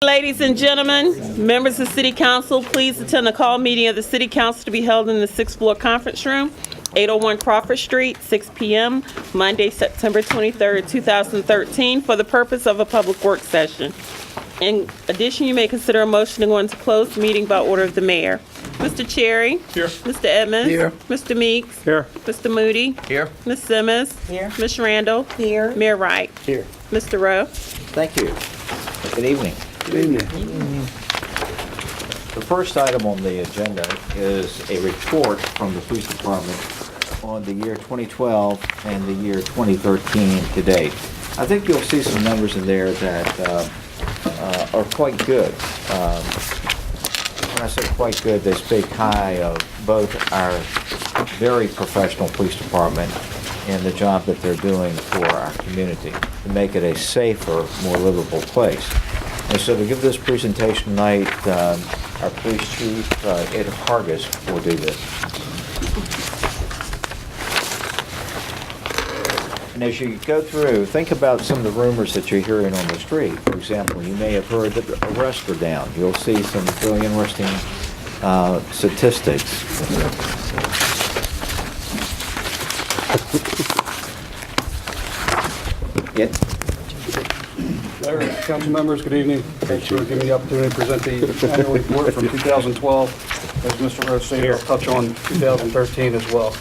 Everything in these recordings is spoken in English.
Ladies and gentlemen, members of City Council, please attend the call meeting of the City Council to be held in the 6th floor conference room, 801 Crawford Street, 6 p.m., Monday, September 23rd, 2013, for the purpose of a public work session. In addition, you may consider a motion to go into closed meeting by order of the mayor. Mr. Cherry. Here. Mr. Edmonds. Here. Mr. Meeks. Here. Mr. Moody. Here. Ms. Simmons. Here. Ms. Randall. Here. Mayor Wright. Here. Mr. Rowe. Thank you. Good evening. Good evening. The first item on the agenda is a report from the police department on the year 2012 and the year 2013 to date. I think you'll see some numbers in there that are quite good. When I say quite good, they speak high of both our very professional police department and the job that they're doing for our community to make it a safer, more livable place. And so to give this presentation tonight, our police chief, Ed Hargis, will do this. And as you go through, think about some of the rumors that you're hearing on the street. For example, you may have heard that arrests are down. You'll see some really interesting statistics. Ed? Mayor, council members, good evening. Thanks for giving me the opportunity to present the annual report from 2012. As Mr. Rose said, I'll touch on 2013 as well.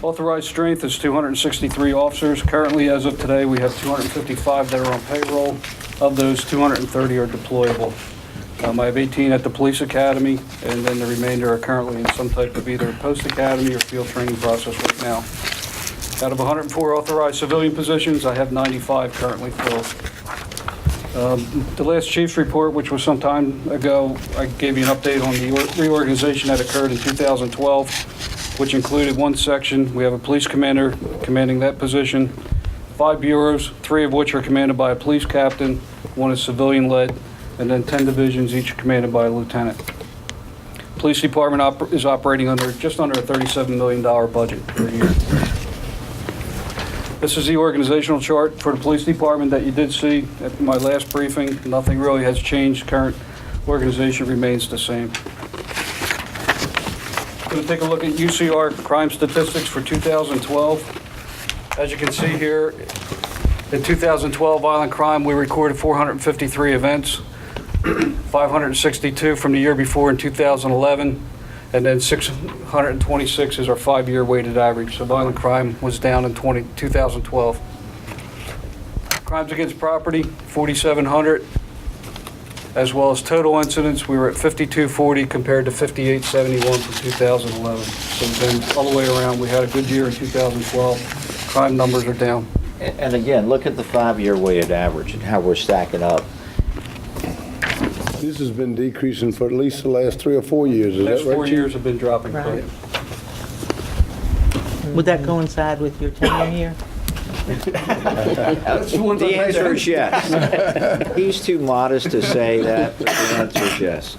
Authorized strength is 263 officers. Currently, as of today, we have 255 that are on payroll. Of those, 230 are deployable. I have 18 at the police academy, and then the remainder are currently in some type of either post-academy or field training process right now. Out of 104 authorized civilian positions, I have 95 currently filled. The last chief's report, which was some time ago, I gave you an update on the reorganization that occurred in 2012, which included one section. We have a police commander commanding that position, 5 bureaus, 3 of which are commanded by a police captain, 1 is civilian-led, and then 10 divisions, each commanded by a lieutenant. Police department is operating just under a $37 million budget per year. This is the organizational chart for the police department that you did see at my last briefing. Nothing really has changed. Current organization remains the same. Going to take a look at UCR crime statistics for 2012. As you can see here, in 2012 violent crime, we recorded 453 events. 562 from the year before in 2011, and then 626 is our 5-year weighted average. So violent crime was down in 2012. Crimes against property, 4,700, as well as total incidents, we were at 5,240 compared to 5,871 from 2011. So then all the way around, we had a good year in 2012. Crime numbers are down. And again, look at the 5-year weighted average and how we're stacking up. This has been decreasing for at least the last 3 or 4 years, is that right? Next 4 Chief? years have been dropping. Right. Would that coincide with your tenure here? The answer is yes. He's too modest to say that, but the answer is yes.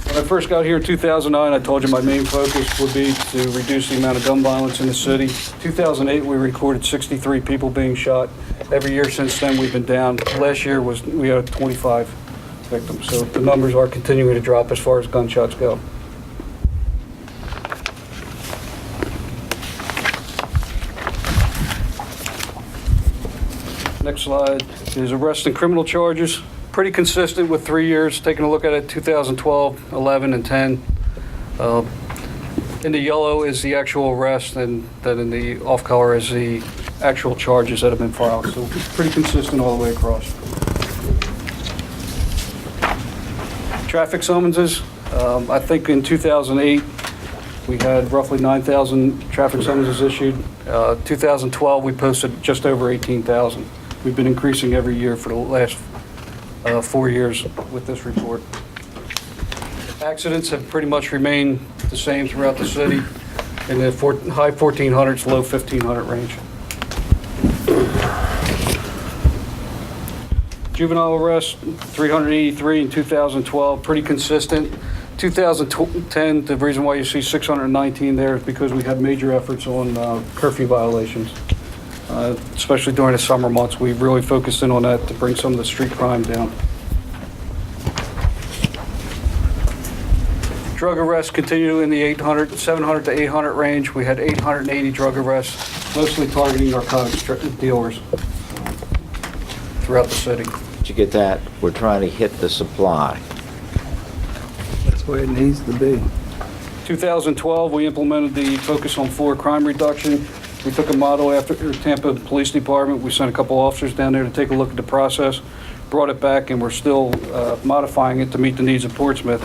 When I first got here in 2009, I told you my main focus would be to reduce the amount of gun violence in the city. 2008, we recorded 63 people being shot. Every year since then, we've been down. Last year we had 25 victims. So the numbers are continuing to drop as far as gunshots go. Next slide is arrest and criminal charges. Pretty consistent with 3 years. Taking a look at it, 2012, 11, and 10. In the yellow is the actual arrest, and then in the off color is the actual charges that have been filed. So pretty consistent all the way across. Traffic summonses. I think in 2008 we had roughly 9,000 traffic summonses issued. 2012 we posted just over 18,000. We've been increasing every year for the last 4 years with this report. Accidents have pretty much remained the same throughout the city in the high 1,400s, low 1,500 range. Juvenile arrests, 383 in 2012, pretty consistent. 2010, the reason why you see 619 there is because we had major efforts on curfew violations. Especially during the summer months, we really focused in on that to bring some of the street crime down. Drug arrests continue in the 700 to 800 range. We had 880 drug arrests, mostly targeting narcotics dealers throughout the city. Did you get that? We're trying to hit the supply. That's where it needs to be. 2012, we implemented the focus on floor crime reduction. We took a model after Tampa Police Department. We sent a couple officers down there to take a look at the process, brought it back, and we're still modifying it to meet the needs of Portsmouth.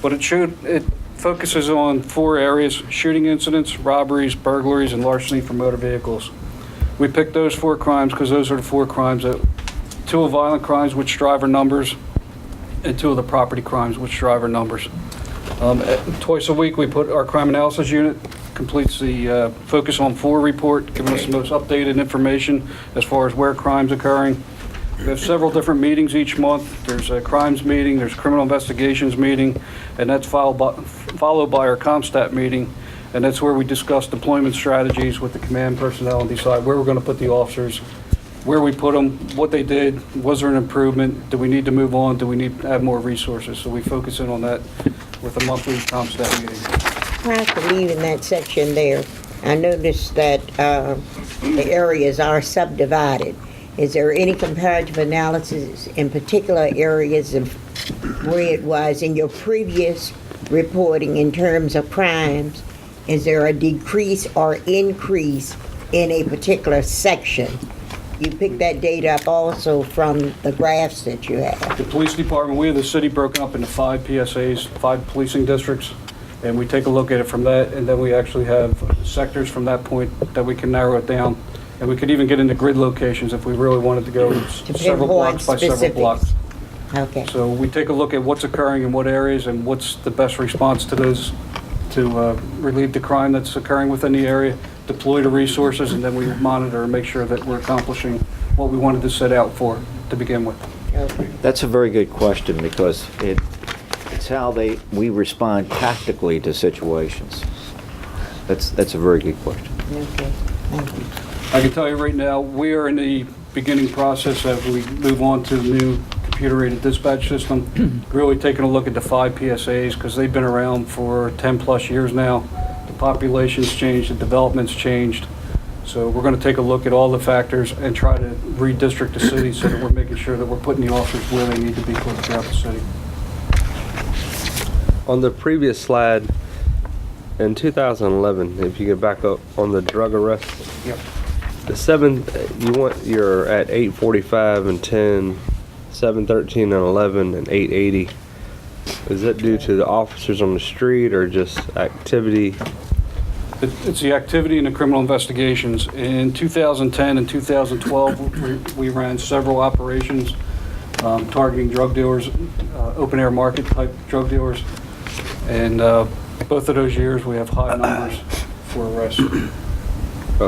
But it focuses on 4 areas: shooting incidents, robberies, burglaries, and larceny for motor vehicles. We picked those 4 crimes because those are the 4 crimes that 2 of violent crimes, which drive our numbers, and 2 of the property crimes, which drive our numbers. Twice a week, we put our crime analysis unit, completes the Focus on 4 report, giving us the most updated information as far as where crime's occurring. We have several different meetings each month. There's a crimes meeting, there's criminal investigations meeting, and that's followed by our ComStat meeting, and that's where we discuss deployment strategies with the command personnel and decide where we're going to put the officers, where we put them, what they did, was there an improvement, do we need to move on, do we need to add more resources? So we focus in on that with a monthly ComStat meeting. Prior to leaving that section there, I noticed that the areas are subdivided. Is there any comparative analysis in particular areas of where it was in your previous reporting in terms of crimes? Is there a decrease or increase in a particular section? You picked that data up also from the graphs that you have. The police department, we have the city broken up into 5 PSAs, 5 policing districts, and we take a look at it from that, and then we actually have sectors from that point that we can narrow it down. And we could even get into grid locations if we really wanted to go several blocks by several blocks. Okay. So we take a look at what's occurring in what areas and what's the best response to those to relieve the crime that's occurring within the area, deploy the resources, and then we monitor and make sure that we're accomplishing what we wanted to set out for to begin with. Okay. That's a very good question because it's how we respond tactically to situations. That's a very good question. Okay. Thank you. I can tell you right now, we are in the beginning process as we move on to the new computer-aided dispatch system, really taking a look at the 5 PSAs because they've been around for 10 plus years now. The population's changed, the development's changed. So we're going to take a look at all the factors and try to redistrict the city so that we're making sure that we're putting the officers where they need to be throughout the city. On the previous slide, in 2011, if you get back up on the drug arrest, Yep. you're at 845 and 10, 713 and 11 and 880. Is that due to the officers on the street or just activity? It's the activity in the criminal investigations. In 2010 and 2012, we ran several operations targeting drug dealers, open air market type drug dealers. And both of those years, we have high numbers for arrests.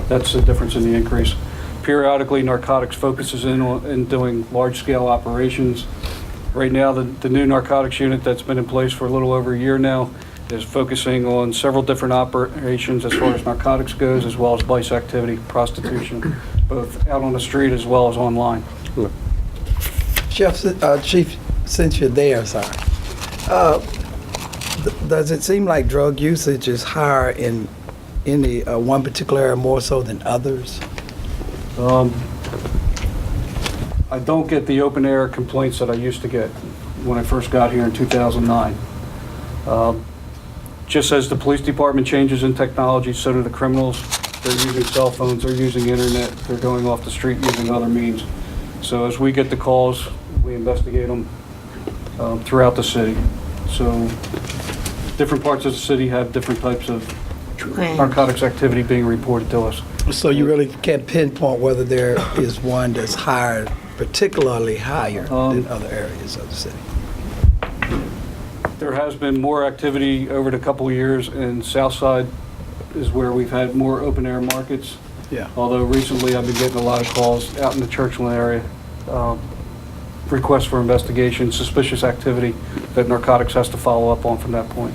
That's the difference in the increase. Periodically, narcotics focuses in doing large-scale operations. Right now, the new narcotics unit that's been in place for a little over a year now is focusing on several different operations as far as narcotics goes, as well as vice activity, prostitution, both out on the street as well as online. Chief, since you're there, sir, does it seem like drug usage is higher in any one particular area more so than others? I don't get the open air complaints that I used to get when I first got here in 2009. Just as the police department changes in technology, so do the criminals. They're using cell phones, they're using internet, they're going off the street using other means. So as we get the calls, we investigate them throughout the city. So different parts of the city have different types of narcotics activity being reported to us. So you really can't pinpoint whether there is one that's higher, particularly higher than other areas of the city? There has been more activity over the couple of years, and Southside is where we've had more open air markets. Yeah. Although recently I've been getting a lot of calls out in the Churchland area request for investigation, suspicious activity that narcotics has to follow up on from that point.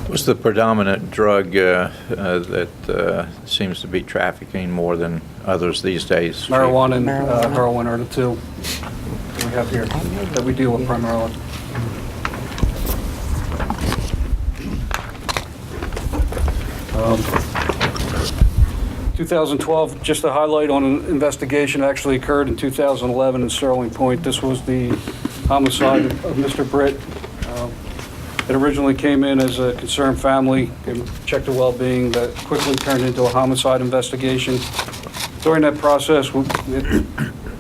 What's the predominant drug that seems to be trafficking more than others these days? Marijuana and heroin are the two that we have here that we deal with primarily. 2012, just a highlight on an investigation actually occurred in 2011 in Sterling Point. This was the homicide of Mr. Britt. It originally came in as a concerned family, checked the well-being, that quickly turned into a homicide investigation. During that process, we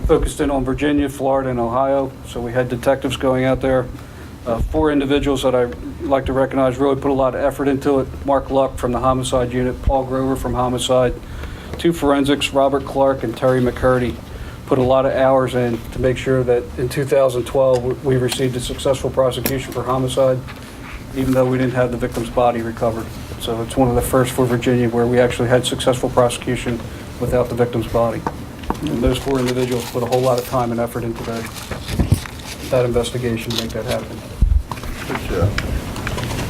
focused in on Virginia, Florida, and Ohio, so we had detectives going out there. 4 individuals that I'd like to recognize really put a lot of effort into it. Mark Luck from the homicide unit, Paul Grover from homicide, 2 forensics, Robert Clark and Terry McCurdy, put a lot of hours in to make sure that in 2012 we received a successful prosecution for homicide, even though we didn't have the victim's body recovered. So it's one of the first for Virginia where we actually had successful prosecution without the victim's body. And those 4 individuals put a whole lot of time and effort into that investigation to make that happen.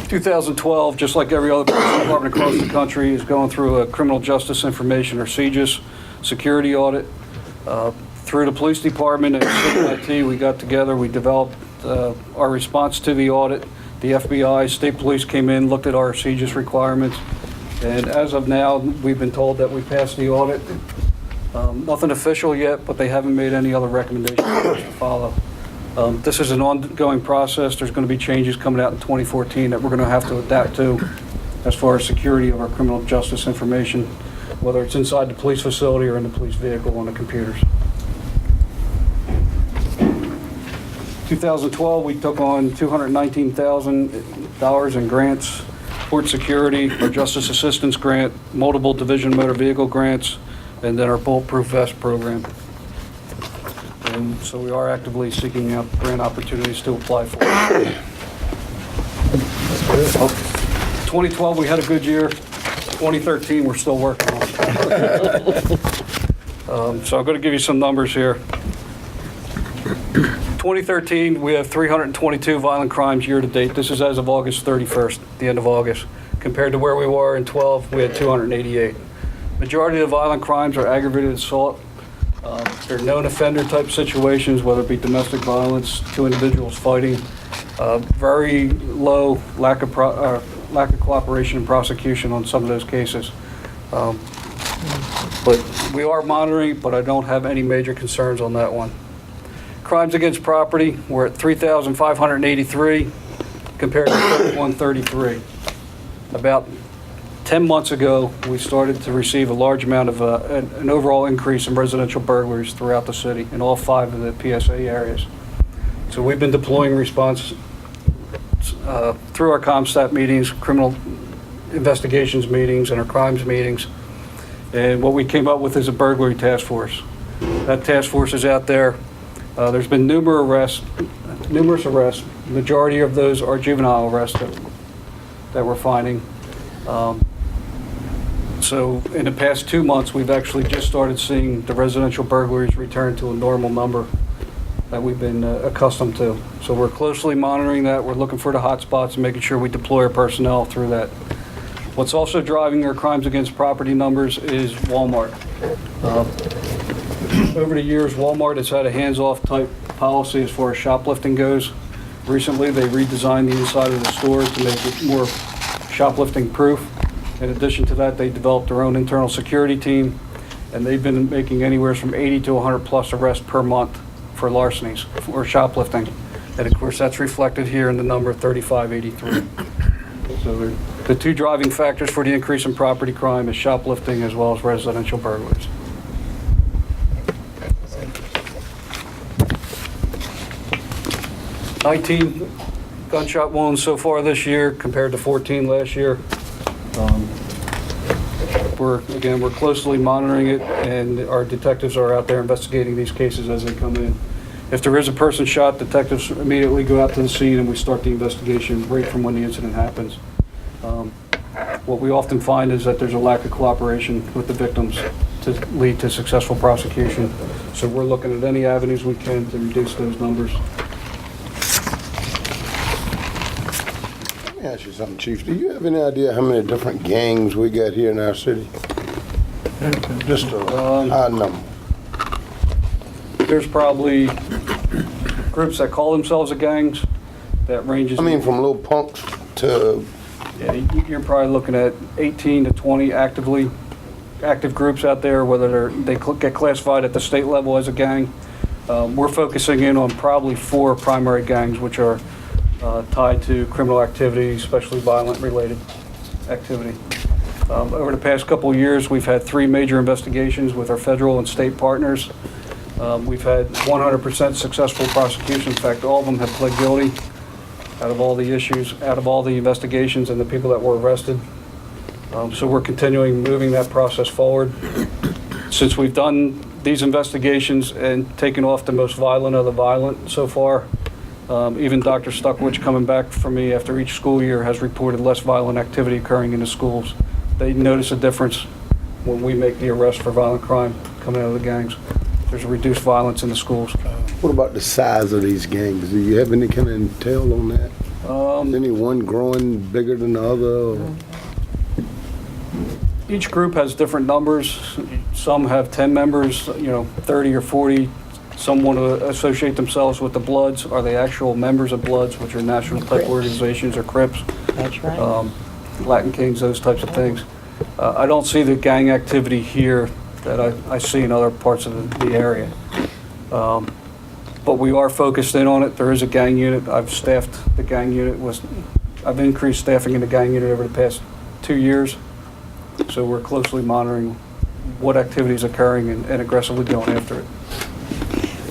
2012, just like every other police department across the country, is going through a criminal justice information or CJIS security audit. Through the police department and IT, we got together, we developed our response to the audit. The FBI, state police came in, looked at our CJIS requirements, and as of now, we've been told that we passed the audit. Nothing official yet, but they haven't made any other recommendations for us to follow. This is an ongoing process. There's going to be changes coming out in 2014 that we're going to have to adapt to as far as security of our criminal justice information, whether it's inside the police facility or in the police vehicle on the computers. 2012, we took on $219,000 in grants, port security, our justice assistance grant, multiple division motor vehicle grants, and then our bulletproof vest program. And so we are actively seeking out grant opportunities to apply for. 2012, we had a good year. 2013, we're still working on it. So I'm going to give you some numbers here. 2013, we have 322 violent crimes year to date. This is as of August 31st, the end of August. Compared to where we were in 12, we had 288. Majority of the violent crimes are aggravated assault. They're known offender type situations, whether it be domestic violence, 2 individuals fighting. Very low lack of cooperation and prosecution on some of those cases. But we are monitoring, but I don't have any major concerns on that one. Crimes against property, we're at 3,583 compared to 3,133. About 10 months ago, we started to receive a large amount of an overall increase in residential burglaries throughout the city in all 5 of the PSA areas. So we've been deploying response through our CompStat meetings, criminal investigations meetings, and our crimes meetings. And what we came up with is a burglary task force. That task force is out there. There's been numerous arrests. The majority of those are juvenile arrests that we're finding. So in the past 2 months, we've actually just started seeing the residential burglaries return to a normal number that we've been accustomed to. So we're closely monitoring that. We're looking for the hot spots and making sure we deploy our personnel through that. What's also driving our crimes against property numbers is Walmart. Over the years, Walmart has had a hands-off type policy as far as shoplifting goes. Recently, they redesigned the inside of the stores to make it more shoplifting proof. In addition to that, they developed their own internal security team, and they've been making anywhere from 80 to 100 plus arrests per month for larcenies or shoplifting. And of course, that's reflected here in the number 3583. So the 2 driving factors for the increase in property crime is shoplifting as well as residential burglaries. $19 gunshot wounds so far this year compared to 14 last year. We're closely monitoring it, and our detectives are out there investigating these cases as they come in. If there is a person shot, detectives immediately go out to the scene and we start the investigation right from when the incident happens. What we often find is that there's a lack of cooperation with the victims to to lead to successful prosecution. So we're looking at any avenues we can to reduce those numbers. Let me ask you something, Chief. Do you have any idea how many different gangs we got here in our city? Just a odd number. There's probably groups that call themselves a gangs that ranges. I mean, from little punks to, Yeah, you're probably looking at 18 to 20 active groups out there, whether they get classified at the state level as a gang. We're focusing in on probably 4 primary gangs, which are tied to criminal activity, especially violent related activity. Over the past couple of years, we've had 3 major investigations with our federal and state partners. We've had 100% successful prosecution. In fact, all of them have pled guilty out of all the issues, out of all the investigations and the people that were arrested. So we're continuing moving that process forward. Since we've done these investigations and taken off the most violent of the violent so far, even Dr. Stuckwich coming back from me after each school year has reported less violent activity occurring in the schools. They notice a difference when we make the arrest for violent crime coming out of the gangs. There's a reduced violence in the schools. what about the size of these gangs? Do you have any kind of intel on that? Is any one growing bigger than the other? Or? Each group has different numbers. Some have 10 members, 30 or 40. Some want to associate themselves with the Bloods. Are they actual members of Bloods, which are national type organizations, or Crips? That's right. Latin Kings, those types of things. I don't see the gang activity here that I see in other parts of the area. But we are focused in on it. There is a gang unit. I've staffed the gang unit. I've increased staffing in the gang unit over the past 2 years. So we're closely monitoring what activity is occurring and aggressively going after it.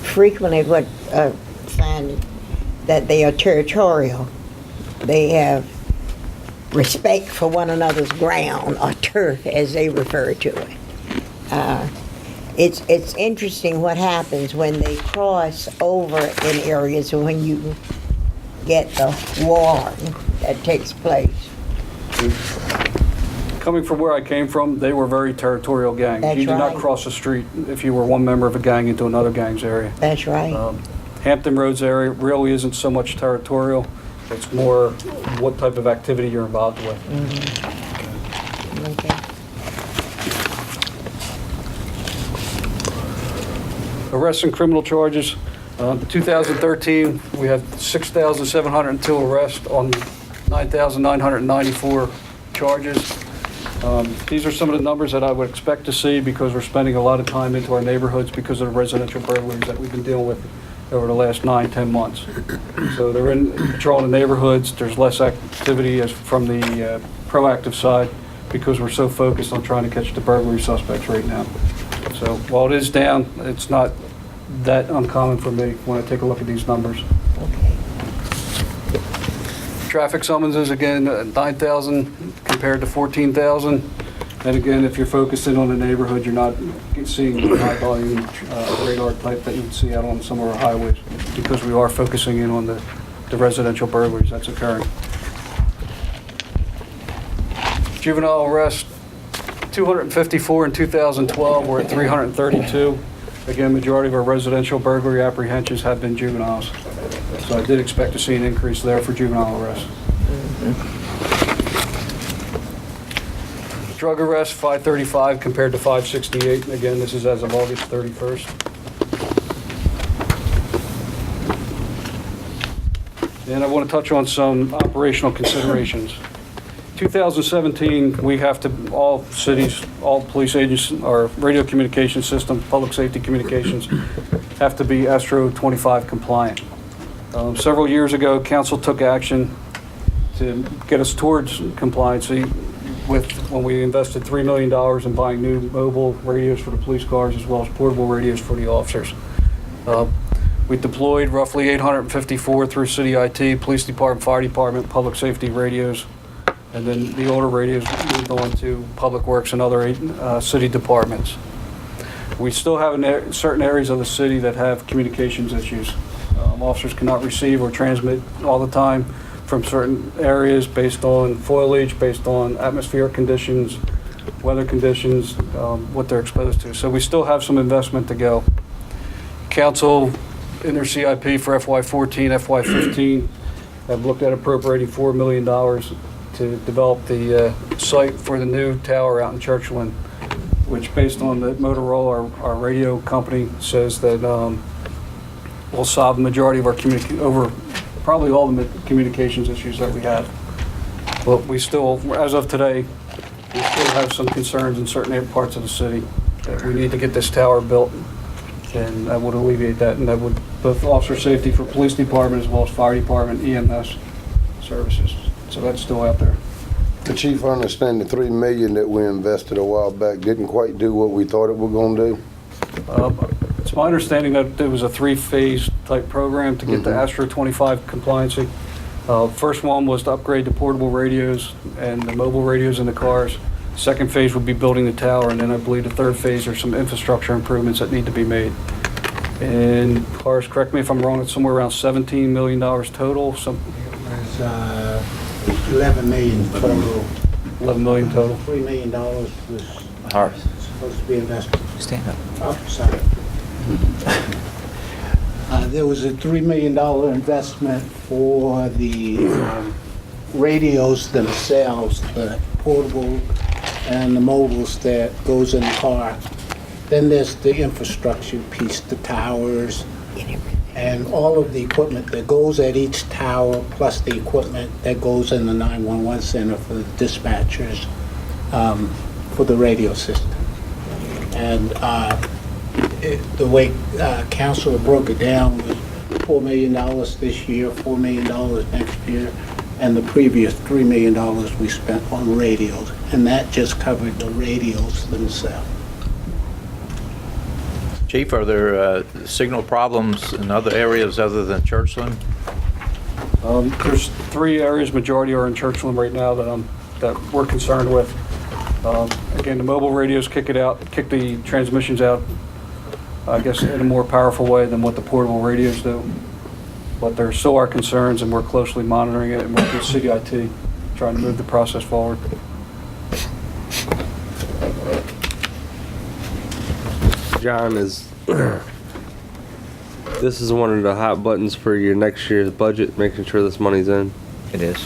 Frequently what I find that they are territorial. They have respect for one another's ground, or turf as they refer to it. It's interesting what happens when they cross over in areas when you get the war that takes place. Coming from where I came from, they were very territorial gangs. That's You did not right. cross the street if you were one member of a gang into another gang's area. That's right. Hampton Roads area really isn't so much territorial. It's more what type of activity you're involved with. Okay. Arrests and criminal charges. 2013, we had 6,702 arrests on 9,994 charges. These are some of the numbers that I would expect to see because we're spending a lot of time into our neighborhoods because of the residential burglaries that we've been dealing with over the last 9-10 months. So they're in patrolling the neighborhoods. There's less activity from the proactive side because we're so focused on trying to catch the burglary suspects right now. So while it is down, it's not that uncommon for me when I take a look at these numbers. Okay. Traffic summonses, again, 9,000 compared to 14,000. And again, if you're focusing on the neighborhood, you're not seeing the high volume radar type that you would see out on some of our highways because we are focusing in on the residential burglaries that's occurring. Juvenile arrest, 254 in 2012. We're at 332. Again, majority of our residential burglary apprehensions have been juveniles. So I did expect to see an increase there for juvenile arrests. Drug arrests, 535 compared to 568. And again, this is as of August 31st. And I want to touch on some operational considerations. 2017, we have to, all cities, all police agencies, our radio communication system, public safety communications, have to be Astro 25 compliant. Several years ago, council took action to get us towards compliancy when we invested $3 million in buying new mobile radios for the police cars as well as portable radios for the officers. We deployed roughly 854 through city IT, police department, fire department, public safety radios, and then the older radios moved on to public works and other city departments. We still have certain areas of the city that have communications issues. Officers cannot receive or transmit all the time from certain areas based on foliage, based on atmospheric conditions, weather conditions, what they're exposed to. So we still have some investment to go. Council, in their CIP for FY14, FY15, have looked at appropriating $4 million to develop the site for the new tower out in Churchland, which, based on the Motorola, our radio company, says that will solve the majority of our probably all the communications issues that we have. But we still, as of today, we still have some concerns in certain parts of the city that we need to get this tower built, and that would alleviate that, and that would both officer safety for police department as well as fire department, EMS services. So that's still out there. The chief, I understand the $3 million that we invested a while back didn't quite do what we thought it was gonna do. It's my understanding that there was a 3-phase type program to get the Astro 25 compliancy. First one was to upgrade the portable radios and the mobile radios in the cars. Second phase would be building the tower, and then I believe the third phase are some infrastructure improvements that need to be made. And cars, correct me if I'm wrong, it's somewhere around $17 million total. There's 11 million total. 11 million total. $3 million was supposed to be invested. Stand up. Oh, sorry. There was a $3 million investment for the radios themselves, the portable and the mobiles that goes in the car. Then there's the infrastructure piece, the towers, and all of the equipment that goes at each tower, plus the equipment that goes in the 911 center for the dispatchers, for the radio system. And the way council broke it down was $4 million this year, $4 million next year, and the previous $3 million we spent on radios. And that just covered the radios themselves. Chief, are there signal problems in other areas other than Churchland? There's 3 areas, majority are in Churchland right now that we're concerned with. Again, the mobile radios kick the transmissions out, I guess, in a more powerful way than what the portable radios do. But there still are concerns, and we're closely monitoring it and working with City IT, trying to move the process forward. John, this is one of the hot buttons for your next year's budget, making sure this money's in. It is.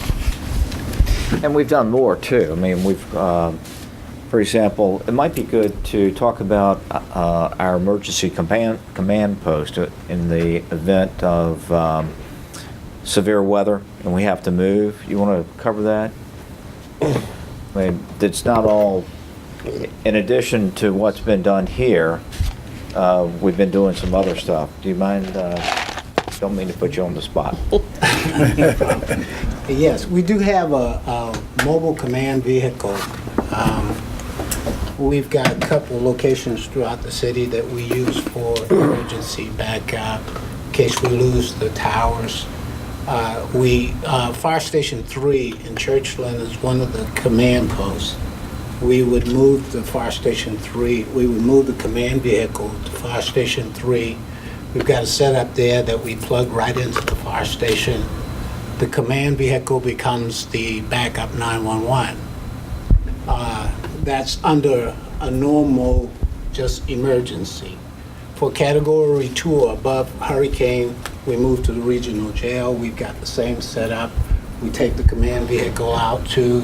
And we've done more too. I mean, we've, for example, it might be good to talk about our emergency command post in the event of severe weather and we have to move. You want to cover that? I mean, it's not all, in addition to what's been done here, we've been doing some other stuff. Do you mind? Don't mean to put you on the spot. Yes, we do have a mobile command vehicle. We've got a couple locations throughout the city that we use for emergency backup in case we lose the towers. Fire Station 3 in Churchland is one of the command posts. We would move the Fire Station 3, we would move the command vehicle to Fire Station 3. We've got a setup there that we plug right into the fire station. The command vehicle becomes the backup 911. That's under a normal, just emergency. For Category 2 or above hurricane, we move to the regional jail. We've got the same setup. We take the command vehicle out to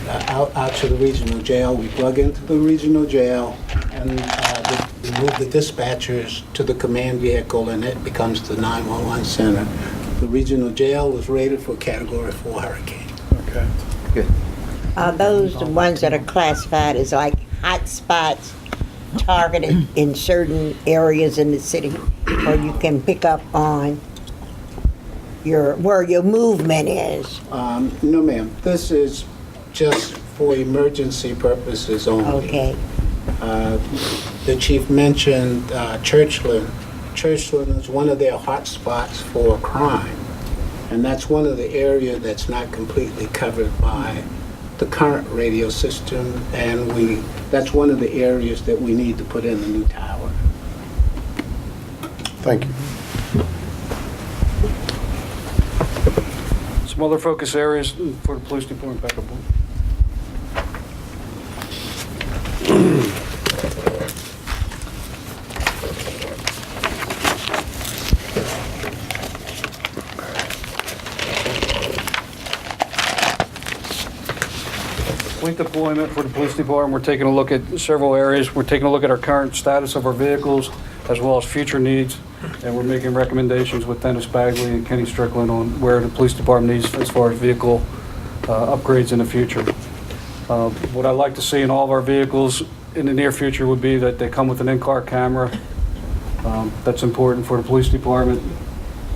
the regional jail. We plug into the regional jail, and we move the dispatchers to the command vehicle, and it becomes the 911 center. The regional jail was rated for Category 4 hurricane. Okay. Good. Are those the ones that are classified as like hot spots targeted in certain areas in the city where you can pick up on where your movement is? No, ma'am. This is just for emergency purposes only. Okay. The chief mentioned Churchland. Churchland is one of their hot spots for crime, and that's one of the areas that's not completely covered by the current radio system, and that's one of the areas that we need to put in the new tower. Thank you. Some other focus areas for the police department backup. fleet deployment for the police department, we're taking a look at several areas. We're taking a look at our current status of our vehicles as well as future needs, and we're making recommendations with Dennis Bagley and Kenny Strickland on where the police department needs as far as vehicle upgrades in the future. What I'd like to see in all of our vehicles in the near future would be that they come with an in-car camera. That's important for the police department,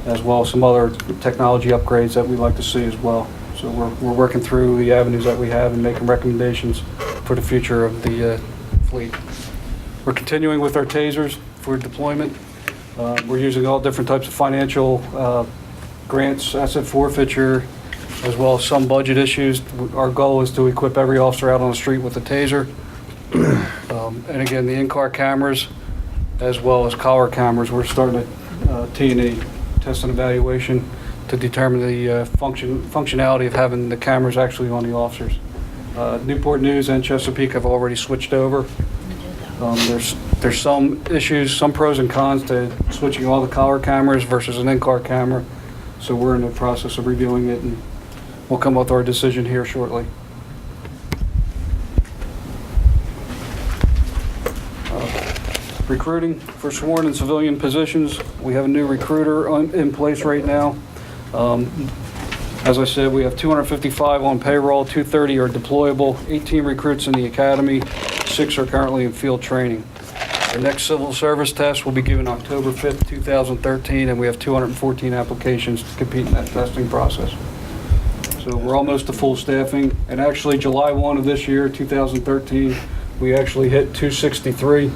as well as some other technology upgrades that we'd like to see as well. So we're working through the avenues that we have and making recommendations for the future of the fleet. We're continuing with our tasers for deployment. We're using all different types of financial grants, asset forfeiture, as well as some budget issues. Our goal is to equip every officer out on the street with a taser. And again, the in-car cameras, as well as collar cameras. We're starting a T&E, test and evaluation, to determine the functionality of having the cameras actually on the officers. Newport News and Chesapeake have already switched over. There's some issues, some pros and cons to switching all the collar cameras versus an in-car camera. So we're in the process of reviewing it, and we'll come up with our decision here shortly. Recruiting for sworn and civilian positions. We have a new recruiter in place right now. As I said, we have 255 on payroll, 230 are deployable, 18 recruits in the academy, 6 are currently in field training. The next civil service test will be given October 5th, 2013, and we have 214 applications to compete in that testing process. So we're almost to full staffing, and actually July 1 of this year, 2013, we actually hit 263.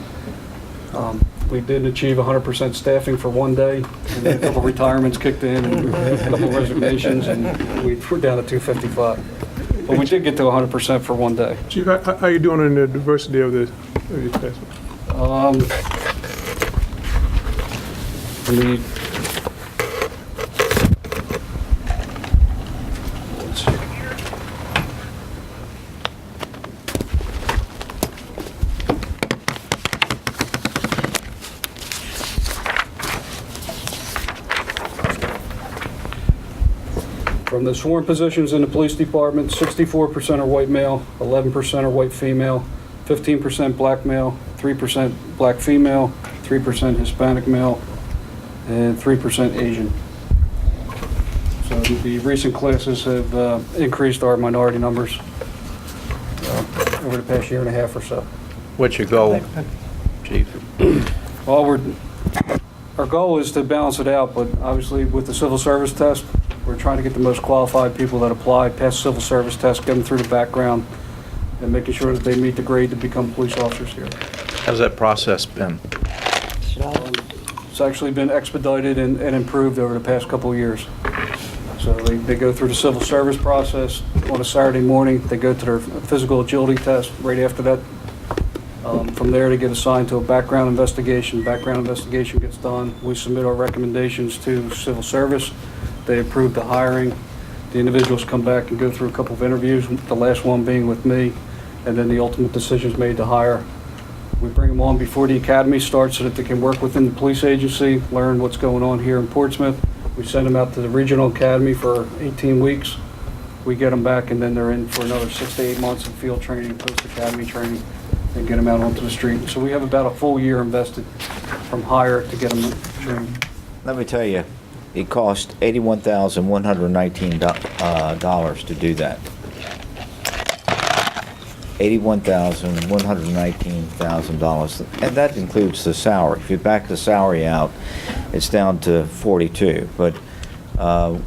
We didn't achieve 100% staffing for one day, and then a couple retirements kicked in, and a couple resignations, and we're down to 255. But we did get to 100% for one day. Chief, how are you doing in the diversity of the test? Let's see. From the sworn positions in the police department, 64% are white male, 11% are white female, 15% black male, 3% black female, 3% Hispanic male, and 3% Asian. So the recent classes have increased our minority numbers over the past year and a half or so. What's your goal, Chief? Well, our goal is to balance it out, but obviously with the civil service test, we're trying to get the most qualified people that apply, pass the civil service test, get them through the background, and making sure that they meet the grade to become police officers here. How's that process been? It's actually been expedited and improved over the past couple of years. So they go through the civil service process on a Saturday morning. They go to their physical agility test right after that. From there, they get assigned to a background investigation. Background investigation gets done. We submit our recommendations to civil service. They approve the hiring. The individuals come back and go through a couple of interviews, the last one being with me, and then the ultimate decision is made to hire. We bring them on before the academy starts so that they can work within the police agency, learn what's going on here in Portsmouth. We send them out to the regional academy for 18 weeks. We get them back, and then they're in for another 6 to 8 months of field training, post-academy training, and get them out onto the street. So we have about a full year invested from hire to get them trained. Let me tell you, it cost $81,119 to do that. $81,119,000, and that includes the salary. If you back the salary out, it's down to 42. But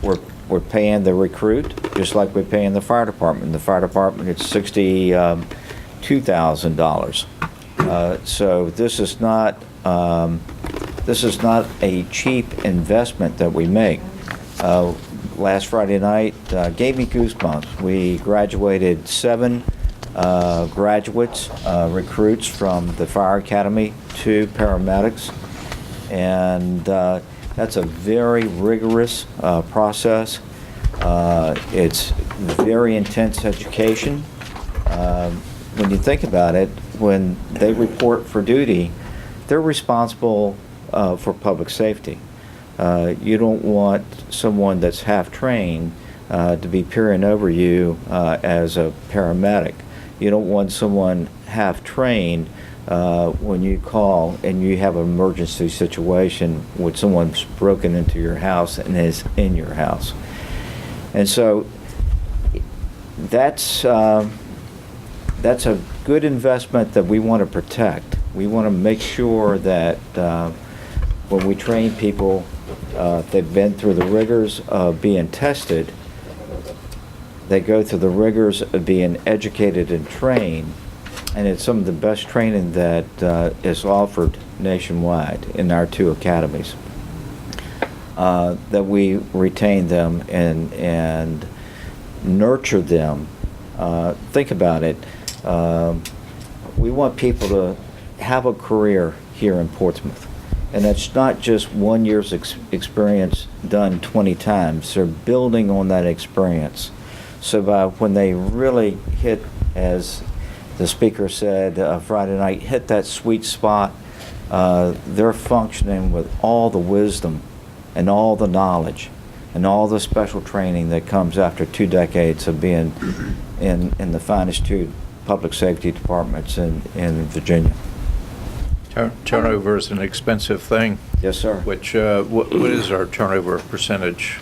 we're paying the recruit just like we're paying the fire department. The fire department, it's $62,000. So this is not a cheap investment that we make. Last Friday night gave me goosebumps. We graduated 7 graduates, recruits from the fire academy, 2 paramedics, and that's a very rigorous process. It's very intense education. When you think about it, when they report for duty, they're responsible for public safety. You don't want someone that's half trained to be peering over you as a paramedic. You don't want someone half-trained when you call and you have an emergency situation when someone's broken into your house and is in your house. And so that's a good investment that we want to protect. We want to make sure that when we train people, they've been through the rigors of being tested, they go through the rigors of being educated and trained, and it's some of the best training that is offered nationwide in our 2 academies. That we retain them and nurture them. Think about it. We want people to have a career here in Portsmouth. And it's not just 1 year's experience done 20 times. They're building on that experience. So when they really hit, as the speaker said Friday night, hit that sweet spot, they're functioning with all the wisdom and all the knowledge and all the special training that comes after 2 decades of being in the finest 2 public safety departments in Virginia. Turnover is an expensive thing. Yes, sir. Which, what is our turnover percentage?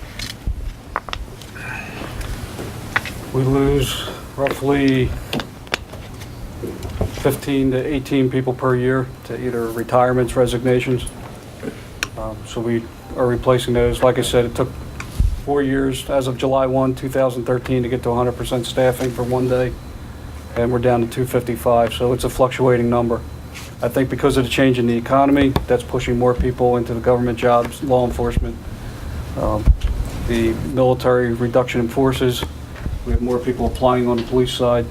We lose roughly 15 to 18 people per year to either retirements, resignations. So we are replacing those. Like I said, it took 4 years as of July 1, 2013 to get to 100% staffing for 1 day, and we're down to 255, so it's a fluctuating number. I think because of the change in the economy, that's pushing more people into the government jobs, law enforcement, the military reduction in forces. We have more people applying on the police side,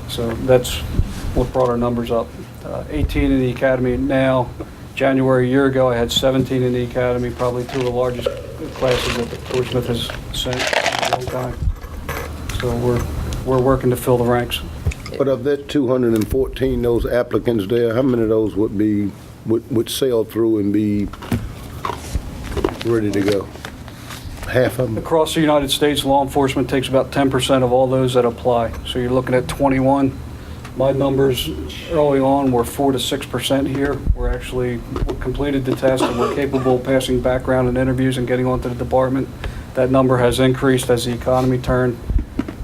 so that's what brought our numbers up. 18 in the academy now. January a year ago, I had 17 in the academy, probably 2 of the largest classes that Portsmouth has sent in a long time. So we're working to fill the ranks. But of that 214, those applicants there, how many of those would sail through and be ready to go? Half of them? Across the United States, law enforcement takes about 10% of all those that apply. So you're looking at 21. My numbers early on were 4 to 6% here. We completed the test and we're capable of passing background and interviews and getting onto the department. That number has increased as the economy turned.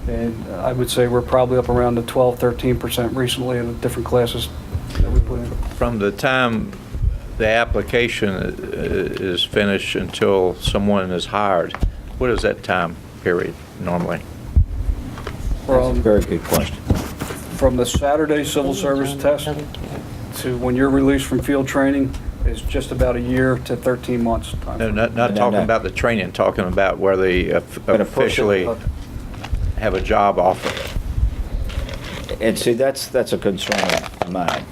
And I would say we're probably up around the 12, 13% recently in the different classes that we put in. From the time the application is finished until someone is hired, what is that time period normally? That's a very good question. From the Saturday civil service test to when you're released from field training is just about a year to 13 months. Time. No, not talking about the training, talking about where they officially have a job offer. And see, that's a concern of mine.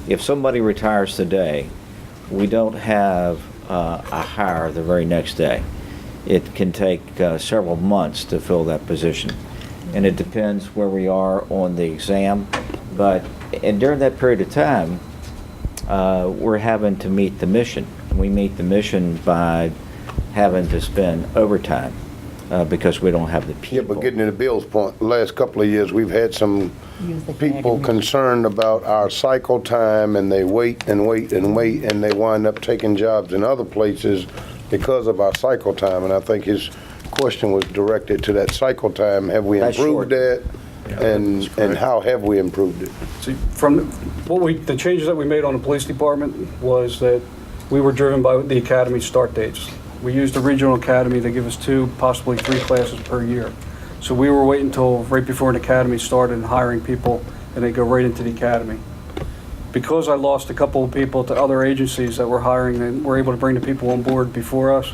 If somebody retires today, we don't have a hire the very next day. It can take several months to fill that position. And it depends where we are on the exam. And during that period of time, we're having to meet the mission. We meet the mission by having to spend overtime. Because we don't have the people. Yeah, but getting to Bill's point, the last couple of years, we've had some people concerned about our cycle time, and they wait and wait and wait, and they wind up taking jobs in other places because of our cycle time. And I think his question was directed to that cycle time. Have we improved that? And how have we improved it? See, from the changes that we made on the police department was that we were driven by the academy start dates. We used the regional academy to give us 2, possibly 3 classes per year. So we were waiting until right before an academy started and hiring people, and they go right into the academy. Because I lost a couple of people to other agencies that were hiring and were able to bring the people on board before us,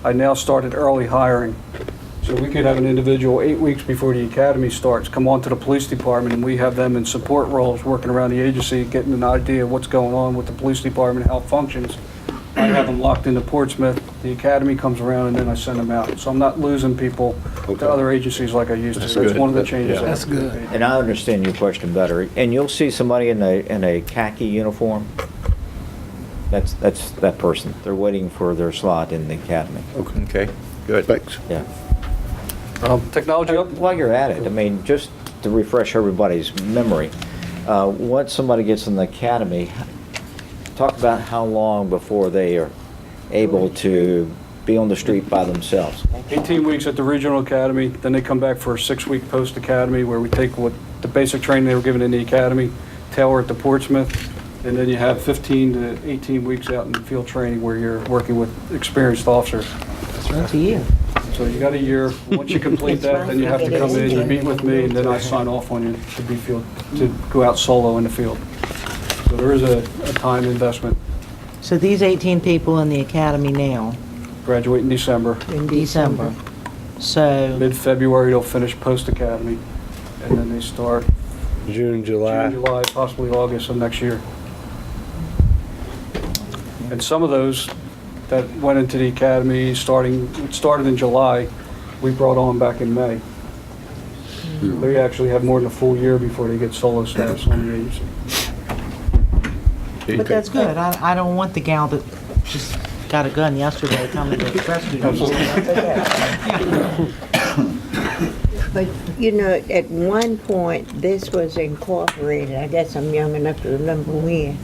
I now started early hiring. So we could have an individual 8 weeks before the academy starts come on to the police department, and we have them in support roles working around the agency, getting an idea of what's going on with the police department, how it functions. I have them locked into Portsmouth, the academy comes around, and then I send them out. So I'm not losing people to other agencies like I used to. That's one of the changes. That's good. And I understand your question better. And you'll see somebody in a khaki uniform. That's that person. They're waiting for their slot in the academy. Okay, good. Thanks. Yeah. Technology up. While you're at it, I mean, just to refresh everybody's memory, once somebody gets in the academy, talk about how long before they are able to be on the street by themselves. 18 weeks at the regional academy, then they come back for a 6-week post-academy where we take what the basic training they were given in the academy, tailor it to Portsmouth, and then you have 15 to 18 weeks out in field training where you're working with experienced officers. That's a year. So you got a year. Once you complete that, then you have to come in, you meet with me, and then I sign off on you to go out solo in the field. So there is a time investment. So these 18 people in the academy now, Graduate in December. in December, so, Mid-February, they'll finish post-academy, and then they start June, July. June, July, possibly August of next year. And some of those that went into the academy it started in July, we brought on back in May. They actually have more than a full year before they get solo status on the agency. but that's good. I don't want the gal that just got a gun yesterday coming to rescue me. But, you know, at one point, this was incorporated, I guess I'm young enough to remember when,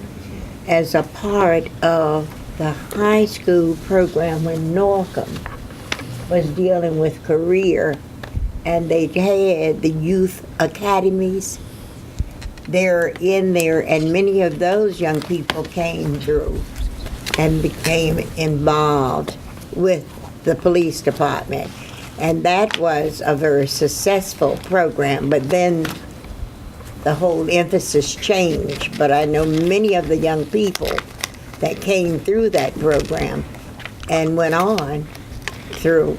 as a part of the high school program when Norcom was dealing with career, and they had the youth academies. They're in there, and many of those young people came through and became involved with the police department. And that was a very successful program, but then the whole emphasis changed. But I know many of the young people that came through that program and went on through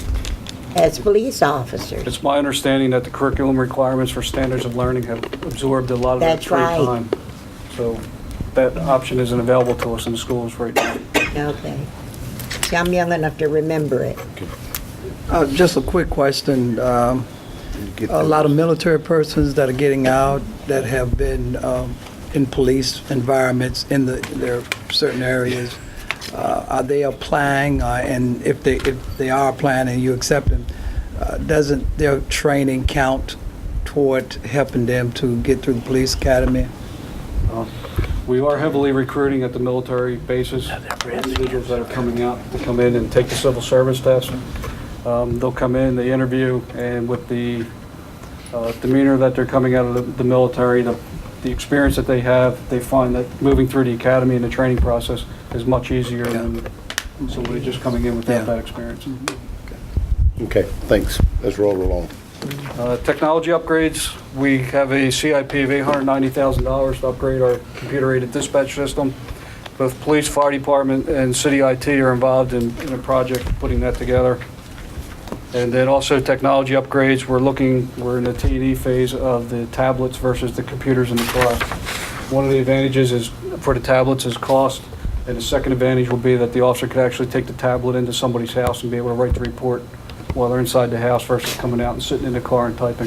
as police officers. It's my understanding that the curriculum requirements for standards of learning have absorbed a lot of that That's free right. time. So that option isn't available to us in the schools right now. Okay. See, I'm young enough to remember it. Just a quick question. A lot of military persons that are getting out that have been in police environments in their certain areas, are they applying? And if they are applying and you accept them, doesn't their training count toward helping them to get through the police academy? We are heavily recruiting at the military bases, individuals that are coming out to come in and take the civil service test. They'll come in, they interview, and with the demeanor that they're coming out of the military, the experience that they have, they find that moving through the academy and the training process is much easier than somebody just coming in without that experience. Okay, thanks. Let's roll along. Technology upgrades, we have a CIP of $890,000 to upgrade our computer-aided dispatch system. Both police, fire department, and city IT are involved in a project putting that together. And then also technology upgrades, we're in the T&E phase of the tablets versus the computers in the car. One of the advantages is for the tablets is cost, and the second advantage will be that the officer could actually take the tablet into somebody's house and be able to write the report while they're inside the house versus coming out and sitting in the car and typing.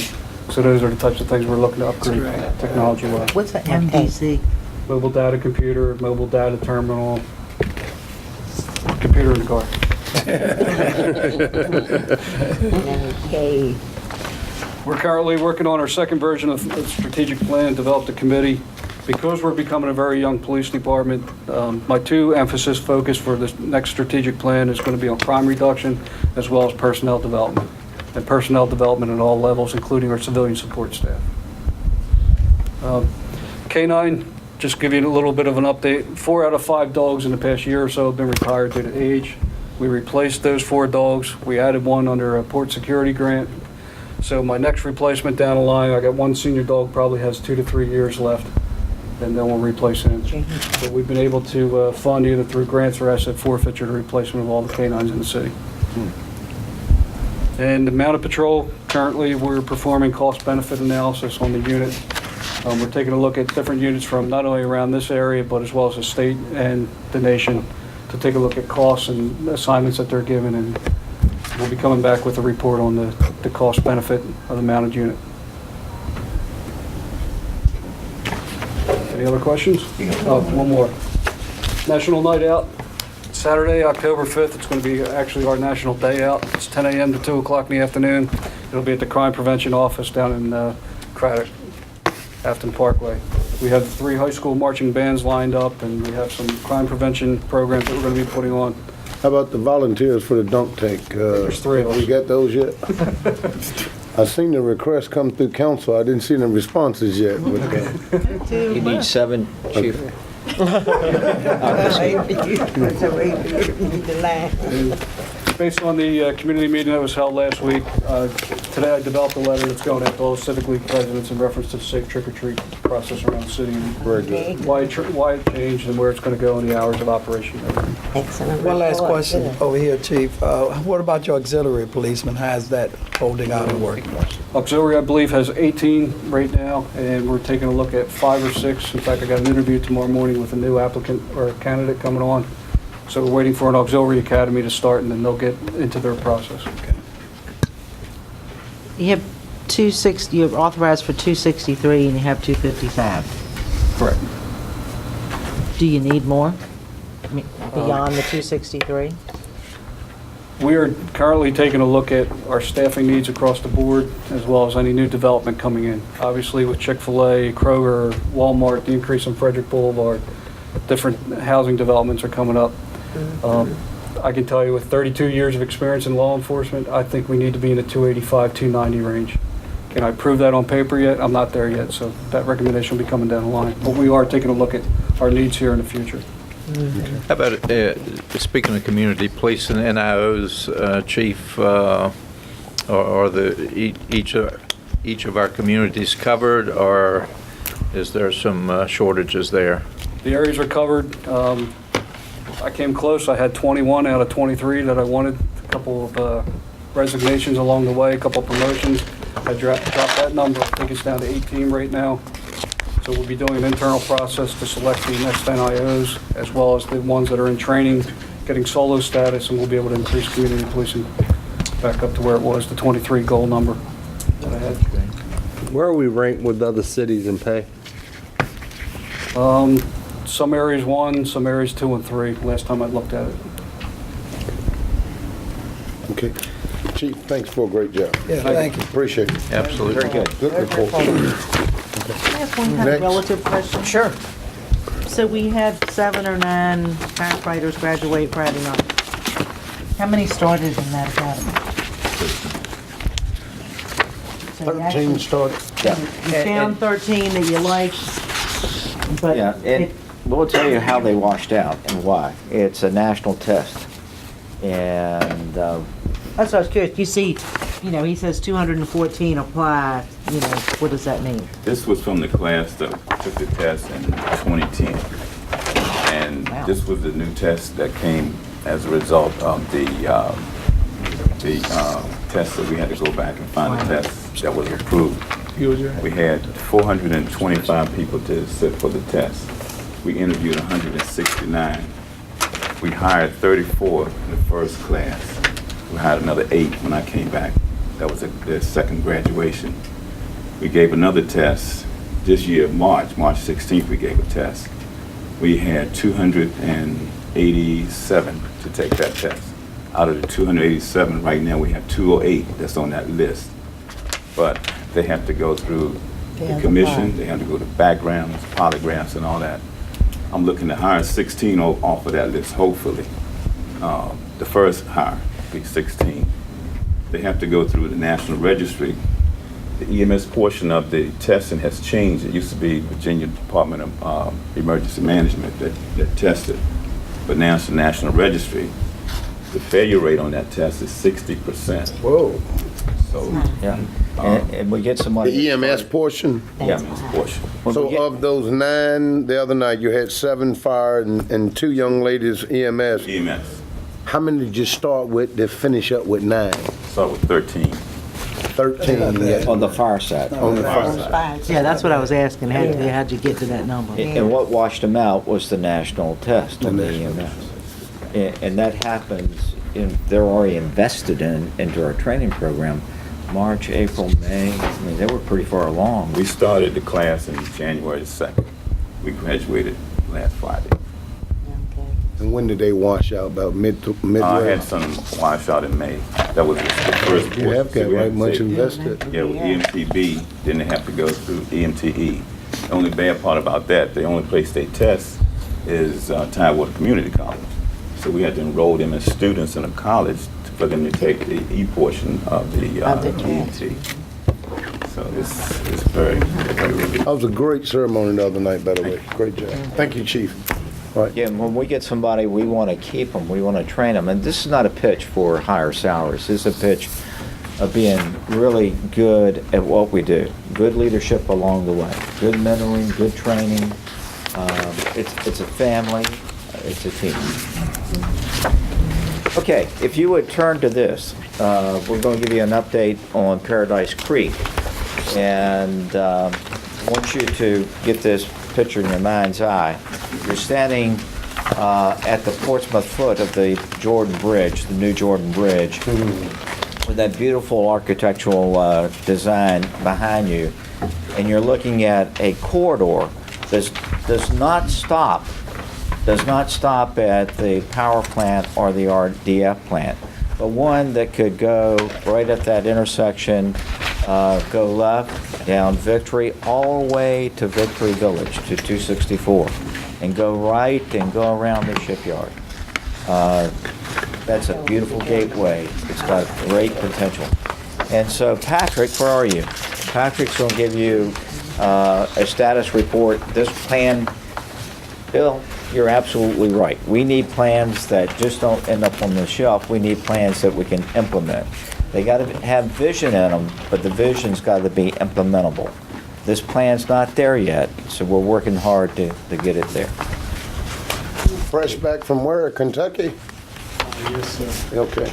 So those are the types of things we're looking to upgrade technology-wise. What's an MDC? Mobile data computer, mobile data terminal, computer in the car. Okay. We're currently working on our second version of the strategic plan, developed a committee. Because we're becoming a very young police department, my two emphasis focus for this next strategic plan is going to be on crime reduction as well as personnel development. And personnel development at all levels, including our civilian support staff. K-9, just give you a little bit of an update. 4 out of 5 dogs in the past year or so have been retired due to age. We replaced those 4 dogs. We added one under a port security grant. So my next replacement down the line, I got one senior dog, probably has 2 to 3 years left, and then we'll replace him. But we've been able to fund either through grants or asset forfeiture the replacement of all the canines in the city. And the mounted patrol, currently we're performing cost-benefit analysis on the unit. We're taking a look at different units from not only around this area, but as well as the state and the nation to take a look at costs and assignments that they're given, and we'll be coming back with a report on the cost-benefit of the mounted unit. Any other questions? Oh, one more. National Night Out, Saturday, October 5th. It's going to be actually our National Day Out. It's 10 a.m. to 2 o'clock in the afternoon. It'll It'll be at the Crime Prevention Office down in Craddock, Afton Parkway. We have 3 high school marching bands lined up, and we have some crime prevention programs that we're going to be putting on. How about the volunteers for the dunk tank? There's 3 of us. We got those yet? I seen the request come through council. I didn't see the responses yet. But, You need 7, Chief? Based on the community meeting that was held last week, today I developed a letter that's going out to all Civic League presidents in reference to the safe trick-or-treat process around the city. Very good. Why it changed and where it's going to go and the hours of operation. Excellent. One last report. question over here, Chief. What about your auxiliary policeman? How's that holding out and working? Auxiliary, I believe, has 18 right now, and we're taking a look at 5 or 6. In fact, I got an interview tomorrow morning with a new applicant or a candidate coming on. So we're waiting for an auxiliary academy to start, and then they'll get into their process. You have 260, you're authorized for 263 and you have 255. Correct. Do you need more? I mean, beyond the 263? We are currently taking a look at our staffing needs across the board, as well as any new development coming in. Obviously, with Chick-fil-A, Kroger, Walmart, the increase on Frederick Boulevard, different housing developments are coming up. I can tell you with 32 years of experience in law enforcement, I think we need to be in the 285, 290 range. Can I prove that on paper yet? I'm not there yet, so that recommendation will be coming down the line. But we are taking a look at our needs here in the future. How about, speaking of community police and NIOs, Chief, are each of our communities covered, or is there some shortages there? The areas are covered. I came close. I had 21 out of 23 that I wanted. A couple of resignations along the way, a couple of promotions. I dropped that number. I think it's down to 18 right now. So we'll be doing an internal process to select the next NIOs, as well as the ones that are in training, getting solo status, and we'll be able to increase community policing back up to where it was, the 23 goal number that I had. Where are we ranked with other cities in pay? Some areas 1, some areas 2 and 3, last time I looked at it. Okay. Chief, thanks for a great job. Yeah, thank you. Appreciate it. Absolutely. Very good. Good report. Can I ask one kind of Next. relative question? Sure. So we had 7 or 9 firefighters graduate Friday night. How many started in that academy? So you 13 actually- started. You found 13 that you liked, but Yeah, and we'll tell you how they washed out and why. It's a national test. And that's what I was curious. You see, he says 214 apply, what does that mean? This was from the class that took the test in 2010. And Wow. this was the new test that came as a result of the test that we had to go back and find the test that was approved. We had 425 people to sit for the test. We interviewed 169. We hired 34 in the first class. We hired another 8 when I came back. That was their second graduation. We gave another test this year, March 16th, we gave a test. We had 287 to take that test. Out of the 287, right now we have 208 that's on that list. But they have to go through the commission, they have to go to backgrounds, polygraphs and all that. I'm looking to hire 16 off of that list, hopefully. The first hire will be 16. They have to go through the National Registry. The EMS portion of the testing has changed. It used to be Virginia Department of Emergency Management that tested, but now it's the National Registry. The failure rate on that test is 60%. Whoa. So, yeah, and we get some money. The EMS portion? Yeah. EMS portion. So of those 9, the other night, you had 7 fire and 2 young ladies EMS. EMS. How many did you start with to finish up with 9? Start with 13. 13, yeah. On the fire side. On the fire side. Yeah, that's what I was asking. How'd you get to that number? And what washed them out was the national test on the EMS. And that happens, they're already invested into our training program. March, April, May, I mean, they were pretty far along. We started the class in January 2nd. We graduated last Friday. And when did they wash out? About I midway? had some washout in May. That was the first. You have got right much safety. invested. Yeah, with EMTB, then they have to go through EMTE. The only bad part about that, the only place they test is Tidewater Community College. So we had to enroll them as students in a college for them to take the E portion of the EMT. So it's very, very. That was a great ceremony the other night, by the way. Great job. Thank you, Chief. All right. Yeah, when we get somebody, we want to keep them, we want to train them. And this is not a pitch for higher salaries. This is a pitch of being really good at what we do. Good leadership along the way. Good mentoring, good training. It's a family. It's a team. Okay, if you would turn to this, we're going to give you an update on Paradise Creek. And I want you to get this picture in your mind's eye. You're standing at the Portsmouth foot of the Jordan Bridge, the new Jordan Bridge, with that beautiful architectural design behind you, and you're looking at a corridor that does not stop at the power plant or the RDF plant, but one that could go right at that intersection, go left down Victory all the way to Victory Village to 264, and go right and go around the shipyard. That's a beautiful gateway. It's got great potential. And so, Patrick, where are you? Patrick's going to give you a status report. This plan, Bill, you're absolutely right. We need plans that just don't end up on the shelf. We need plans that we can implement. They got to have vision in them, but the vision's got to be implementable. This plan's not there yet, so we're working hard to get it there. Fresh back from where? Kentucky? Yes, sir. Okay.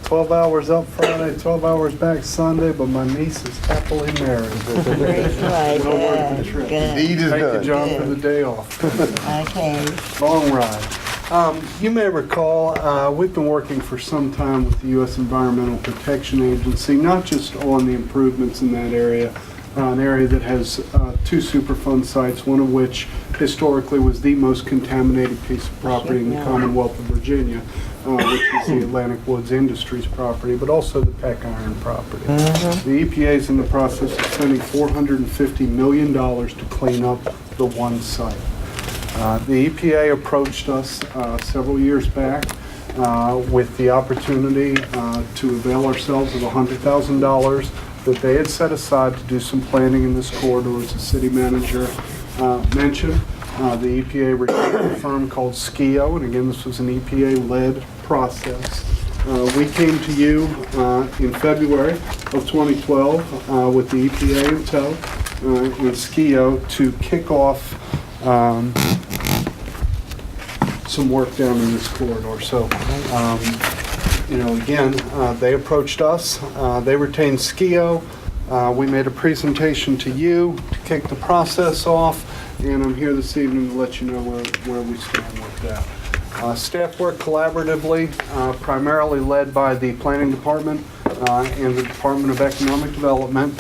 12 hours up Friday, 12 hours back Sunday, but my niece is happily married. Right, No work for the trip. good. Deed is Thank you, done. John, for the day off. Okay. Long ride. You may recall, we've been working for some time with the U.S. Environmental Protection Agency, not just on the improvements in that area, an area that has two Superfund sites, one of which historically was the most contaminated piece of property in the Commonwealth of Virginia, which is the Atlantic Woods Industries property, but also the Peck Iron property. The EPA is in the process of spending $450 million to clean up the one site. The EPA approached us several years back with the opportunity to avail ourselves of $100,000 that they had set aside to do some planning in this corridor, as the city manager mentioned. The EPA retained a firm called SKIO, and again, this was an EPA-led process. We came to you in February of 2012 with the EPA in tow and SKIO to kick off some work down in this corridor. So, again, they approached us. They retained SKIO. We made a presentation to you to kick the process off, and I'm here this evening to let you know where we stand with that. Staff work collaboratively, primarily led by the Planning Department and the Department of Economic Development,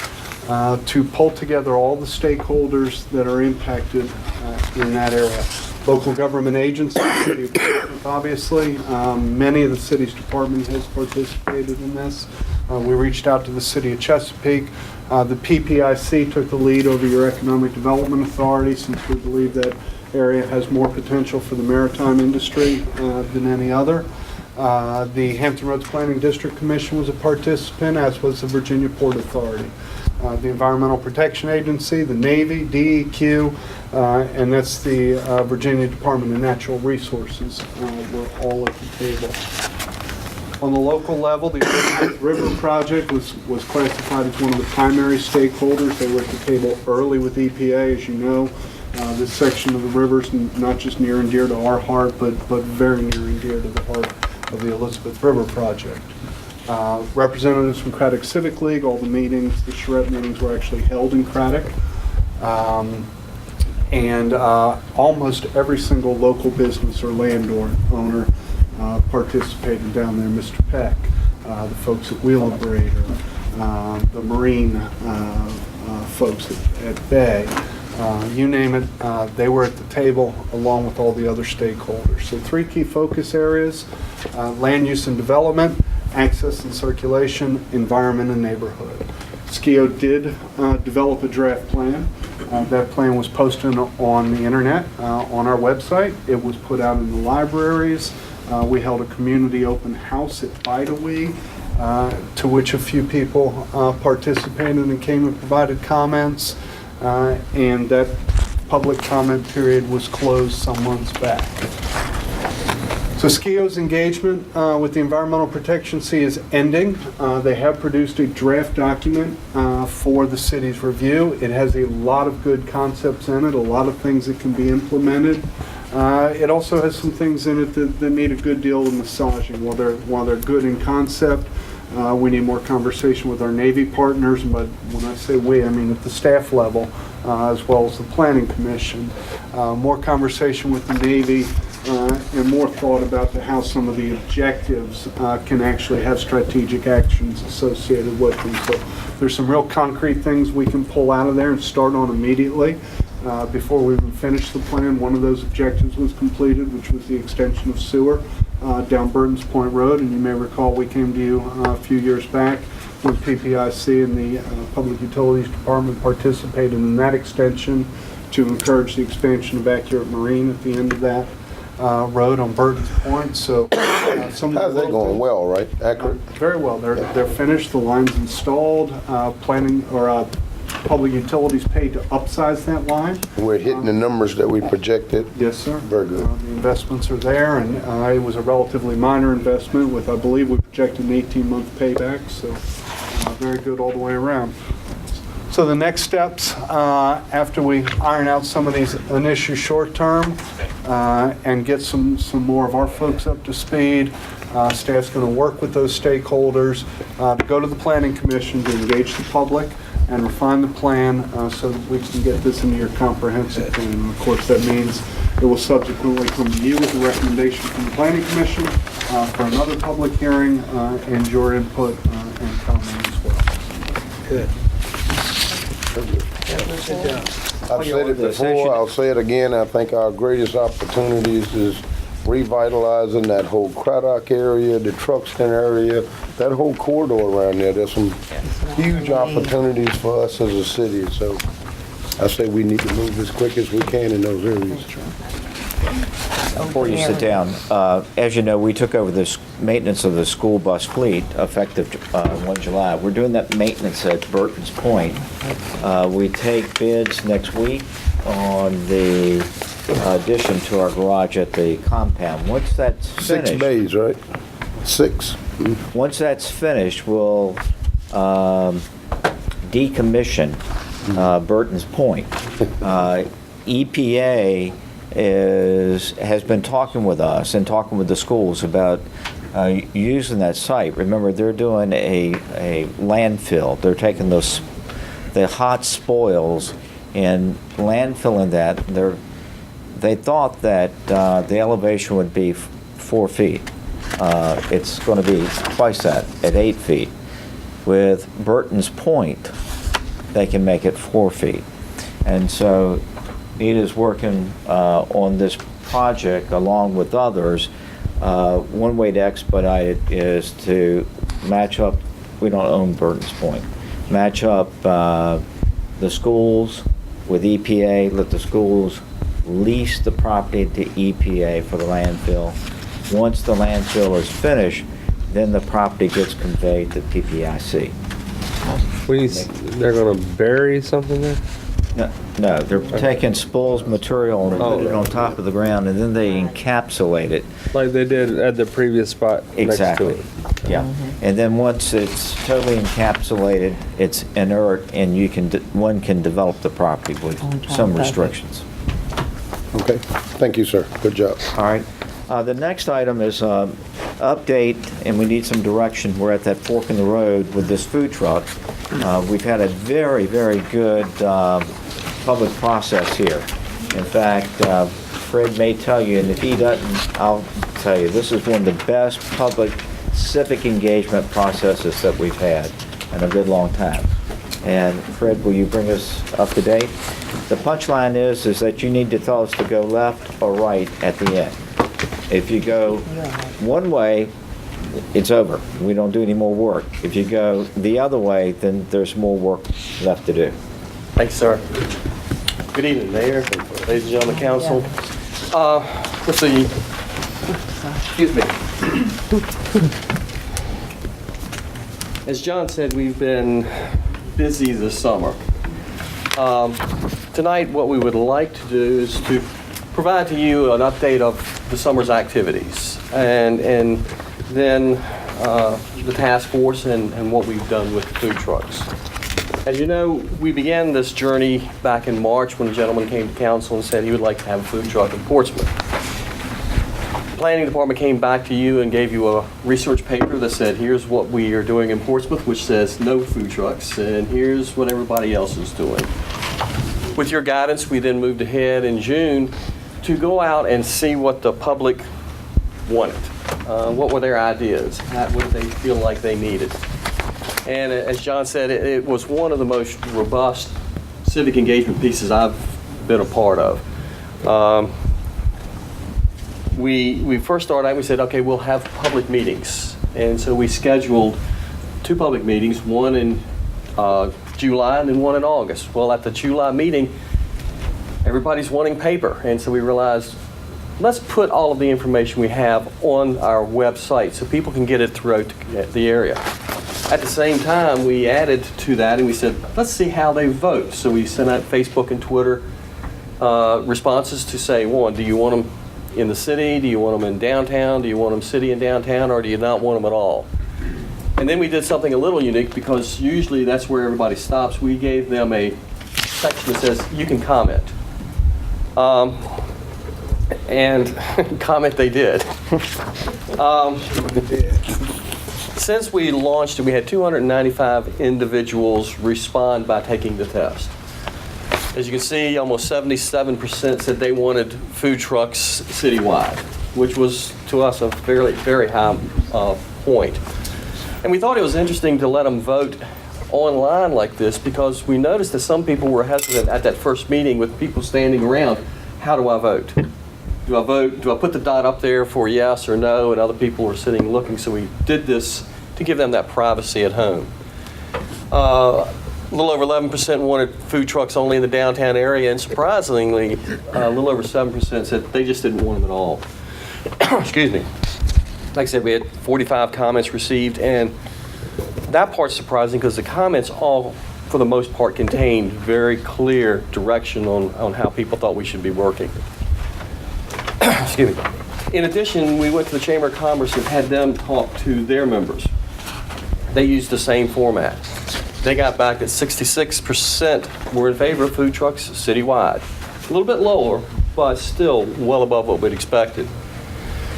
to pull together all the stakeholders that are impacted in that area. Local government agencies, City of Portsmouth, obviously. Many of the city's department heads participated in this. We reached out to the City of Chesapeake. The PPIC took the lead over your Economic Development Authority, since we believe that area has more potential for the maritime industry than any other. The Hampton Roads Planning District Commission was a participant, as was the Virginia Port Authority. The Environmental Protection Agency, the Navy, DEQ, and that's the Virginia Department of Natural Resources were all at the table. On the local level, the River Project was classified as one of the primary stakeholders. They were at the table early with EPA, as you know. This section of the river is not just near and dear to our heart, but very near and dear to the heart of the Elizabeth River Project. Representatives from Craddock Civic League, all the meetings, the charrette meetings were actually held in Craddock. And almost every single local business or landowner participated down there. Mr. Peck, the folks at Wheel Operator, the Marine folks at Bay. you name it, they were at the table along with all the other stakeholders. So 3 key focus areas: land use and development, access and circulation, environment and neighborhood. SCIO did develop a draft plan. That plan was posted on the internet, on our website. It was put out in the libraries. We held a community open house at Federaly, to which a few people participated and came and provided comments. And that public comment period was closed some months back. So SCIO's engagement with the Environmental Protection Sea is ending. They have produced a draft document for the city's review. It has a lot of good concepts in it, a lot of things that can be implemented. It also has some things in it that need a good deal of massaging. While they're good in concept, we need more conversation with our Navy partners, but when I say we, I mean at the staff level, as well as the Planning Commission. More conversation with the Navy, and more thought about how some of the objectives can actually have strategic actions associated with them. So there's some real concrete things we can pull out of there and start on immediately. Before we even finish the plan, one of those objectives was completed, which was the extension of sewer down Burton's Point Road. And you may recall we came to you a few years back when PPIC and the Public Utilities Department participated in that extension to encourage the expansion of Accurate Marine at the end of that road on Burton's Point. So some of How's that going? Well, right? Accurate? very well. They're finished. The line's installed. Planning or Public Utilities paid to upsize that line. We're hitting the numbers that we projected. Yes, sir. Very good. The investments are there, and it was a relatively minor investment with, I believe, we projected an 18-month payback. So very good all the way around. So the next steps, after we iron out some of these initial short-term and get some more of our folks up to speed, staff's going to work with those stakeholders to go to the Planning Commission to engage the public and refine the plan so that we can get this into your comprehensive plan. And of course, that means it will subsequently come to you with a recommendation from the Planning Commission for another public hearing and your input and comment as well. Good. I've said it before, I'll say it again, I think our greatest opportunities is revitalizing that whole Craddock area, the Truxton area, that whole corridor around there. There's some huge opportunities for us as a city, so I say we need to move as quick as we can in those areas. Before you sit down, as you know, we took over this maintenance of the school bus fleet effective 1 July. We're doing that maintenance at Burton's Point. We take bids next week on the addition to our garage at the compound. Once that's finished... 6 bays, right? 6. Once that's finished, we'll decommission Burton's Point. EPA has been talking with us and talking with the schools about using that site. Remember, they're doing a landfill. They're taking the hot spoils and landfilling that. They thought that the elevation would be 4 feet. It's going to be twice that, at 8 feet. With Burton's Point, they can make it 4 feet. And so Nita's working on this project along with others. One way to expedite it is to match up, we don't own Burton's Point, match up the schools with EPA, let the schools lease the property to EPA for the landfill. Once the landfill is finished, then the property gets conveyed to PPIC. They're gonna bury something there? No, they're taking spoils material and putting it on top of the ground, and then they encapsulate it. Like they did at the previous spot Exactly. next to it. Yeah. And then once it's totally encapsulated, it's inert, and one can develop the property with some restrictions. Okay, thank you, sir. Good job. All right. The next item is update, and we need some direction. We're at that fork in the road with this food truck. We've had a very, very good public process here. In fact, Fred may tell you, and if he doesn't, I'll tell you, this is one of the best public civic engagement processes that we've had in a good long time. And Fred, will you bring us up to date? The punchline is that you need to tell us to go left or right at the end. If you go one way, it's over. We don't do any more work. If you go the other way, then there's more work left to do. Thanks, sir. Good evening, Mayor, ladies and gentlemen, council. Let's see. Excuse me. As John said, we've been busy this summer. Tonight, what we would like to do is to provide to you an update of the summer's activities and then the task force and what we've done with the food trucks. As you know, we began this journey back in March when a gentleman came to council and said he would like to have a food truck in Portsmouth. The planning department came back to you and gave you a research paper that said, here's what we are doing in Portsmouth, which says no food trucks, and here's what everybody else is doing. With your guidance, we then moved ahead in June to go out and see what the public wanted. What were their ideas? What did they feel like they needed? And as John said, it was one of the most robust civic engagement pieces I've been a part of. We first started out, we said, okay, we'll have public meetings. And so we scheduled 2 public meetings, one in July and then one in August. Well, at the July meeting, everybody's wanting paper. And so we realized, let's put all of the information we have on our website so people can get it throughout the area. At the same time, we added to that and we said, let's see how they vote. So we sent out Facebook and Twitter responses to say, one, do you want them in the city? Do you want them in downtown? Do you want them city and downtown? Or do you not want them at all? And then we did something a little unique because usually that's where everybody stops. We gave them a section that says, you can comment. And comment they did. Since we launched it, we had 295 individuals respond by taking the test. As you can see, almost 77% said they wanted food trucks citywide, which was to us a very high point. And we thought it was interesting to let them vote online like this because we noticed that some people were hesitant at that first meeting with people standing around. How do I vote? Do I vote? Do I put the dot up there for yes or no? And other people were sitting looking. So we did this to give them that privacy at home. A little over 11% wanted food trucks only in the downtown area, and surprisingly, a little over 7% said they just didn't want them at all. Excuse me. Like I said, we had 45 comments received, and that part's surprising because the comments all, for the most part, contained very clear direction on how people thought we should be working. Excuse me. In addition, we went to the Chamber of Commerce and had them talk to their members. They used the same format. They got back that 66% were in favor of food trucks citywide. A little bit lower, but still well above what we'd expected.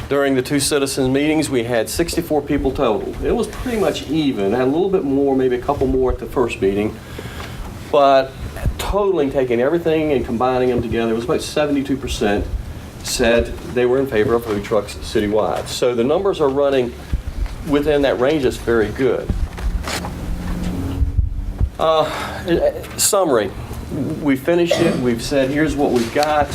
During the 2 citizens meetings, we had 64 people total. It was pretty much even. Had a little bit more, maybe a couple more at the first meeting. But totaling, taking everything and combining them together, it was about 72% said they were in favor of food trucks citywide. So the numbers are running within that range. That's very good. Summary. We finished it. We've said, here's what we've got.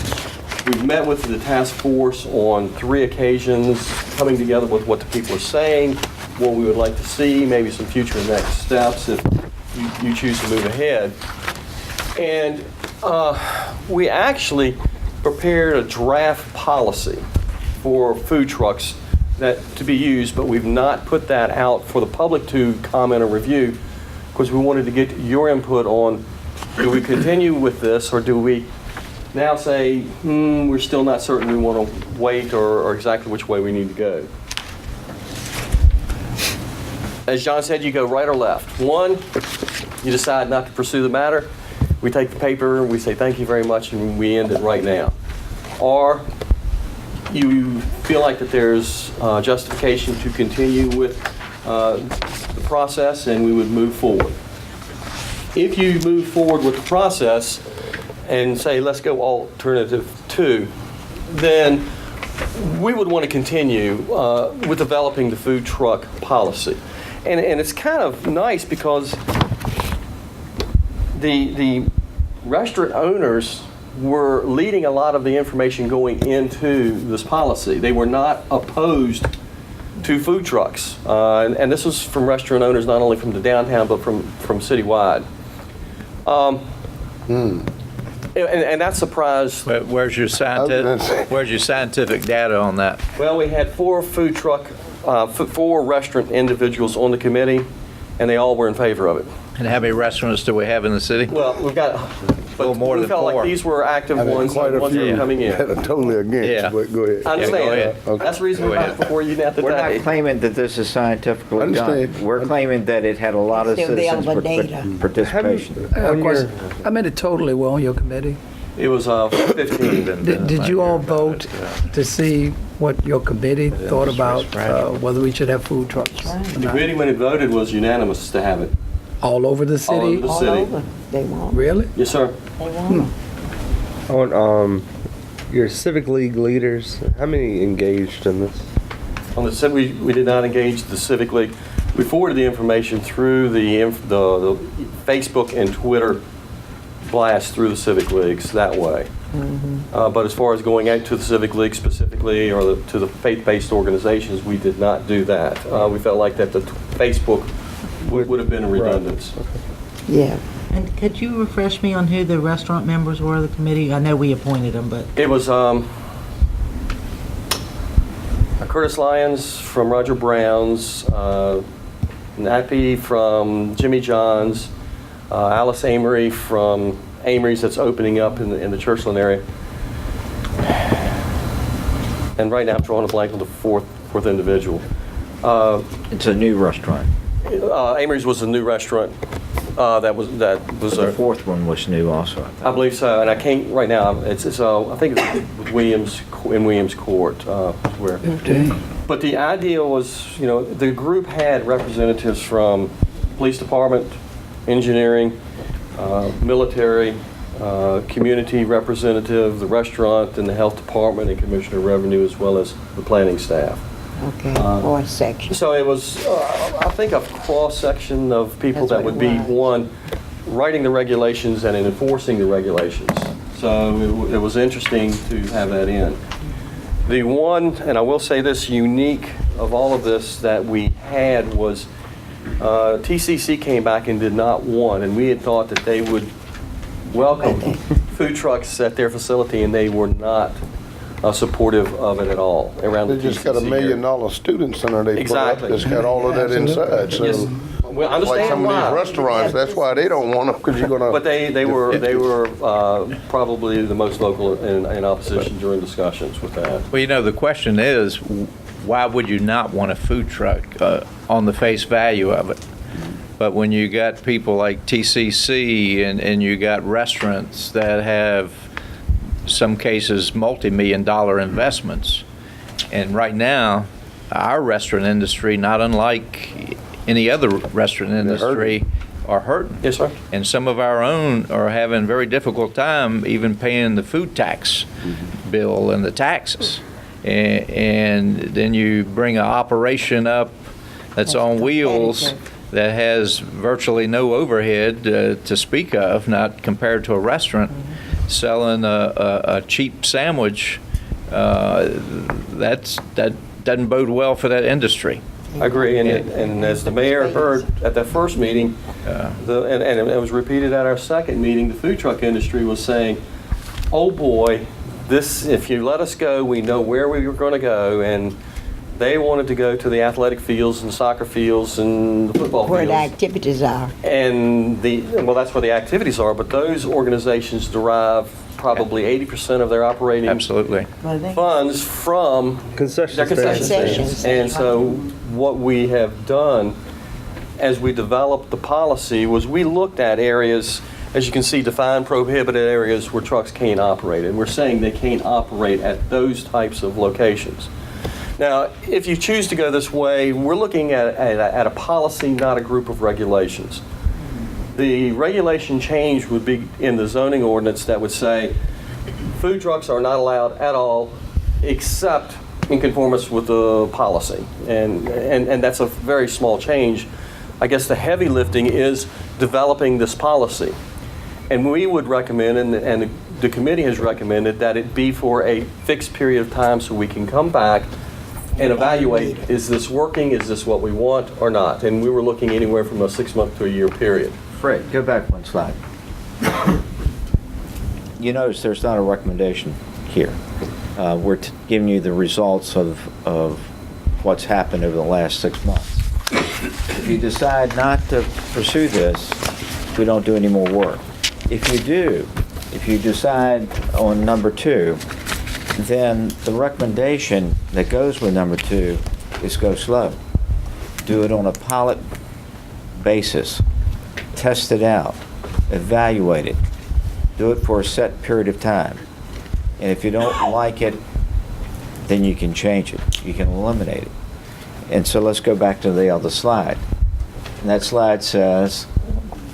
We've met with the task force on 3 occasions, coming together with what the people are saying, what we would like to see, maybe some future next steps if you choose to move ahead. And we actually prepared a draft policy for food trucks that to be used, but we've not put that out for the public to comment or review because we wanted to get your input on, do we continue with this or do we now say, we're still not certain, we want to wait or exactly which way we need to go. As John said, you go right or left. 1, you decide not to pursue the matter. We take the paper, we say thank you very much, and we end it right now. Or you feel like that there's justification to continue with the process and we would move forward. If you move forward with the process and say, let's go alternative 2, then we would want to continue with developing the food truck policy. And it's kind of nice because the restaurant owners were leading a lot of the information going into this policy. They were not opposed to food trucks. And this was from restaurant owners, not only from the downtown, but from citywide. And that surprised. Where's your scientific data on that? Well, we had 4 4 restaurant individuals on the committee, and they all were in favor of it. And how many restaurants do we have in the city? Well, we've got, but more we than felt 4. like these were active ones, quite a ones that few were coming in. that are totally against, Yeah. but go ahead. I Yeah, go understand. ahead. Okay. That's the reason we're back before you now We're today. not claiming that this is scientifically done. Understand. We're claiming that it had a lot of Still citizens' available data. participation. Of course, how many totally were on your committee? It was 15. Did you all vote to see what your committee thought about whether we should have food trucks or The not? committee, when it voted, was unanimous to have it. All over the All over city? the All city. over, they want, Really? Yes, sir. they want. On your civic league leaders, how many engaged in this? On the said we did not engage the Civic League. We forwarded the information through the Facebook and Twitter blast through the Civic Leagues that way. But as far as going out to the Civic League specifically or to the faith-based organizations, we did not do that. We felt like that the Facebook would have been a redundance. Yeah. And could you refresh me on who the restaurant members were of the committee? I know we appointed them, but. It was Curtis Lyons from Roger Brown's, Nappy from Jimmy John's, Alice Amory from Amory's that's opening up in the Churchland area. And right now I'm drawing a blank on the fourth individual. It's a new restaurant. Amory's was a new restaurant. That was But the fourth one was new also. I believe so, and I can't right now. It's I think it's Williams Court where. But the idea was, the group had representatives from police department, engineering, military, community representative, the restaurant, and the health department, and commissioner of revenue, as well as the planning staff. Okay, 4 sections. So it was, I think, a cross-section of people That's that what would it be, was. one, writing the regulations and enforcing the regulations. So it was interesting to have that in. The one, and I will say this, unique of all of this that we had was TCC came back and did not want, and we had thought that they would welcome food trucks at their facility, and they were not supportive of it at all around They the just got $1 TCC million area. student center they put up. Exactly. It's got all of that inside, so. Yes. Well, I Like understand some of why. these restaurants, that's why they don't want them, because you're gonna. But they were probably the most vocal in opposition during discussions with that. Well, the question is, why would you not want a food truck on the face value of it? But when you got people like TCC and you got restaurants that have, some cases, multi-million-dollar investments, and right now, our restaurant industry, not unlike any other restaurant industry, are hurting. Yes, sir. And some of our own are having a very difficult time even paying the food tax bill and the taxes. And then you bring an operation up that's on wheels that has virtually no overhead to speak of, not compared to a restaurant, selling a cheap sandwich. That doesn't bode well for that industry. I agree, and as the mayor heard at that first meeting, and it was repeated at our second meeting, the food truck industry was saying, oh boy, this, if you let us go, we know where we were going to go, and they wanted to go to the athletic fields and soccer fields and the football Where the fields. activities are. And well, that's where the activities are, but those organizations derive probably 80% of their operating Absolutely. funds from Concession their concession Concessions. stands. And so what we have done as we developed the policy was we looked at areas, as you can see, defined prohibited areas where trucks can't operate. And we're saying they can't operate at those types of locations. Now, if you choose to go this way, we're looking at a policy, not a group of regulations. The regulation change would be in the zoning ordinance that would say food trucks are not allowed at all except in conformance with the policy. And that's a very small change. I guess the heavy lifting is developing this policy. And we would recommend, and the committee has recommended, that it be for a fixed period of time so we can come back and evaluate, is this working, is this what we want or not? And we were looking anywhere from a 6-month to a year period. Fred, go back one slide. You notice there's not a recommendation here. We're giving you the results of what's happened over the last 6 months. If you decide not to pursue this, we don't do any more work. If you do, if you decide on number 2, then the recommendation that goes with number 2 is go slow. Do it on a pilot basis. Test it out. Evaluate it. Do it for a set period of time. And if you don't like it, then you can change it. You can eliminate it. And so let's go back to the other slide. And that slide says,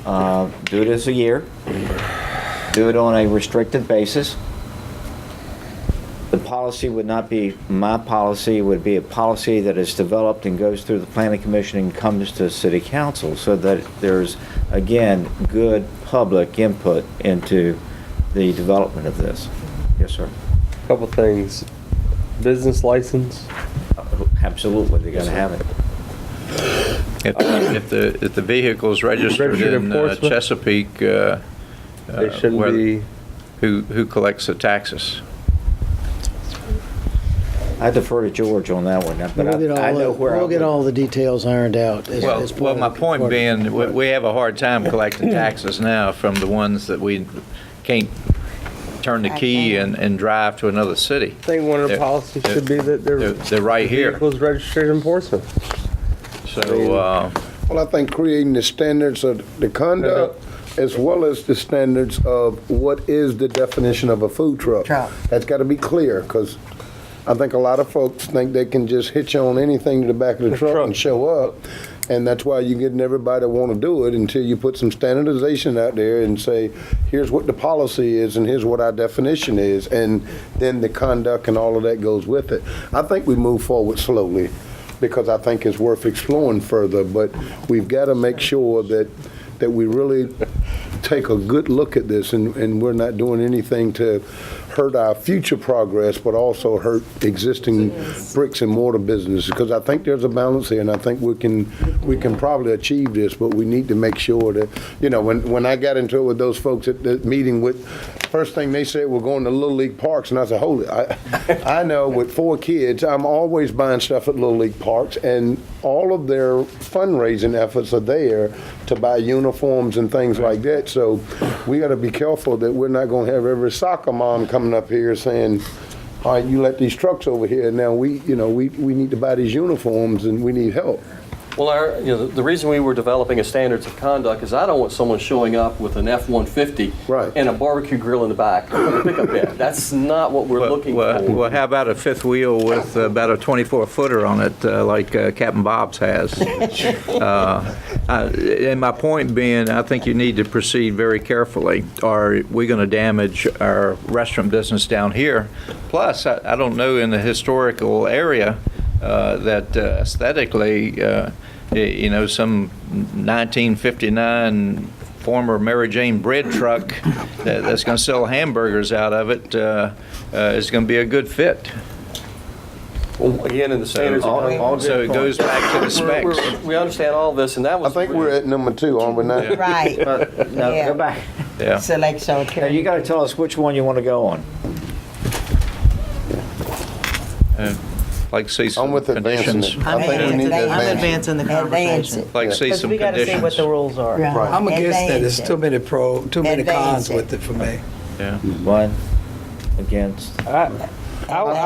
do it as a year. Do it on a restricted basis. The policy would not be my policy. It would be a policy that is developed and goes through the Planning Commission and comes to City Council so that there's, again, good public input into the development of this. Yes, sir. Couple things. Business license. Absolutely, they gotta have it. If the vehicle is registered in Portsmouth, Chesapeake, they shouldn't be. Who collects the taxes? I defer to George on that one, but I know where We'll get all the details ironed out. Well, my point being, we have a hard time collecting taxes now from the ones that we can't turn the key and drive to another city. I think one of the policies should be that they're right here. Vehicles registered in Portsmouth. So, Well, I think creating the standards of the conduct as well as the standards of what is the definition of a food truck. That's got to be clear, because I think a lot of folks think they can just hitch on anything to the back of the truck and show up. And that's why you're getting everybody to want to do it until you put some standardization out there and say, here's what the policy is and here's what our definition is. And then the conduct and all of that goes with it. I think we move forward slowly because I think it's worth exploring further. But we've got to make sure that we really take a good look at this and we're not doing anything to hurt our future progress, but also hurt existing bricks and mortar businesses. Because I think there's a balance here, and I think we can probably achieve this. But we need to make sure that, you know, when I got into it with those folks at the meeting, with first thing they said, we're going to Little League parks, and I said, hold it. I know with 4 kids, I'm always buying stuff at Little League parks, and all of their fundraising efforts are there to buy uniforms and things like that. So we got to be careful that we're not going to have every soccer mom coming up here saying, all right, you let these trucks over here. Now we need to buy these uniforms and we need help. Well, the reason we were developing a standards of conduct is I don't want someone showing up with an F-150 and a barbecue grill in the back with a pickup bed. That's not what we're looking for. Well, how about a fifth wheel with about a 24-footer on it, like Captain Bob's has? And my point being, I think you need to proceed very carefully. Are we going to damage our restaurant business down here? Plus, I don't know in the historical area that aesthetically, some 1959 former Mary Jane bread truck that's going to sell hamburgers out of it is going to be a good fit. Well, again, in the standards so it goes back to the specs. We understand all this, and that was. I think we're at number 2, aren't we now? Right. No, go back. Yeah. Selection. Now, you got to tell us which one you want to go on. Like see some I'm with conditions. I think we need to I'm advancing the conversation. Like see Because some we got to see what conditions. the rules are. Right. I'm against that. Advance There's it. too many cons Advance it. with it for me. Yeah. One against. I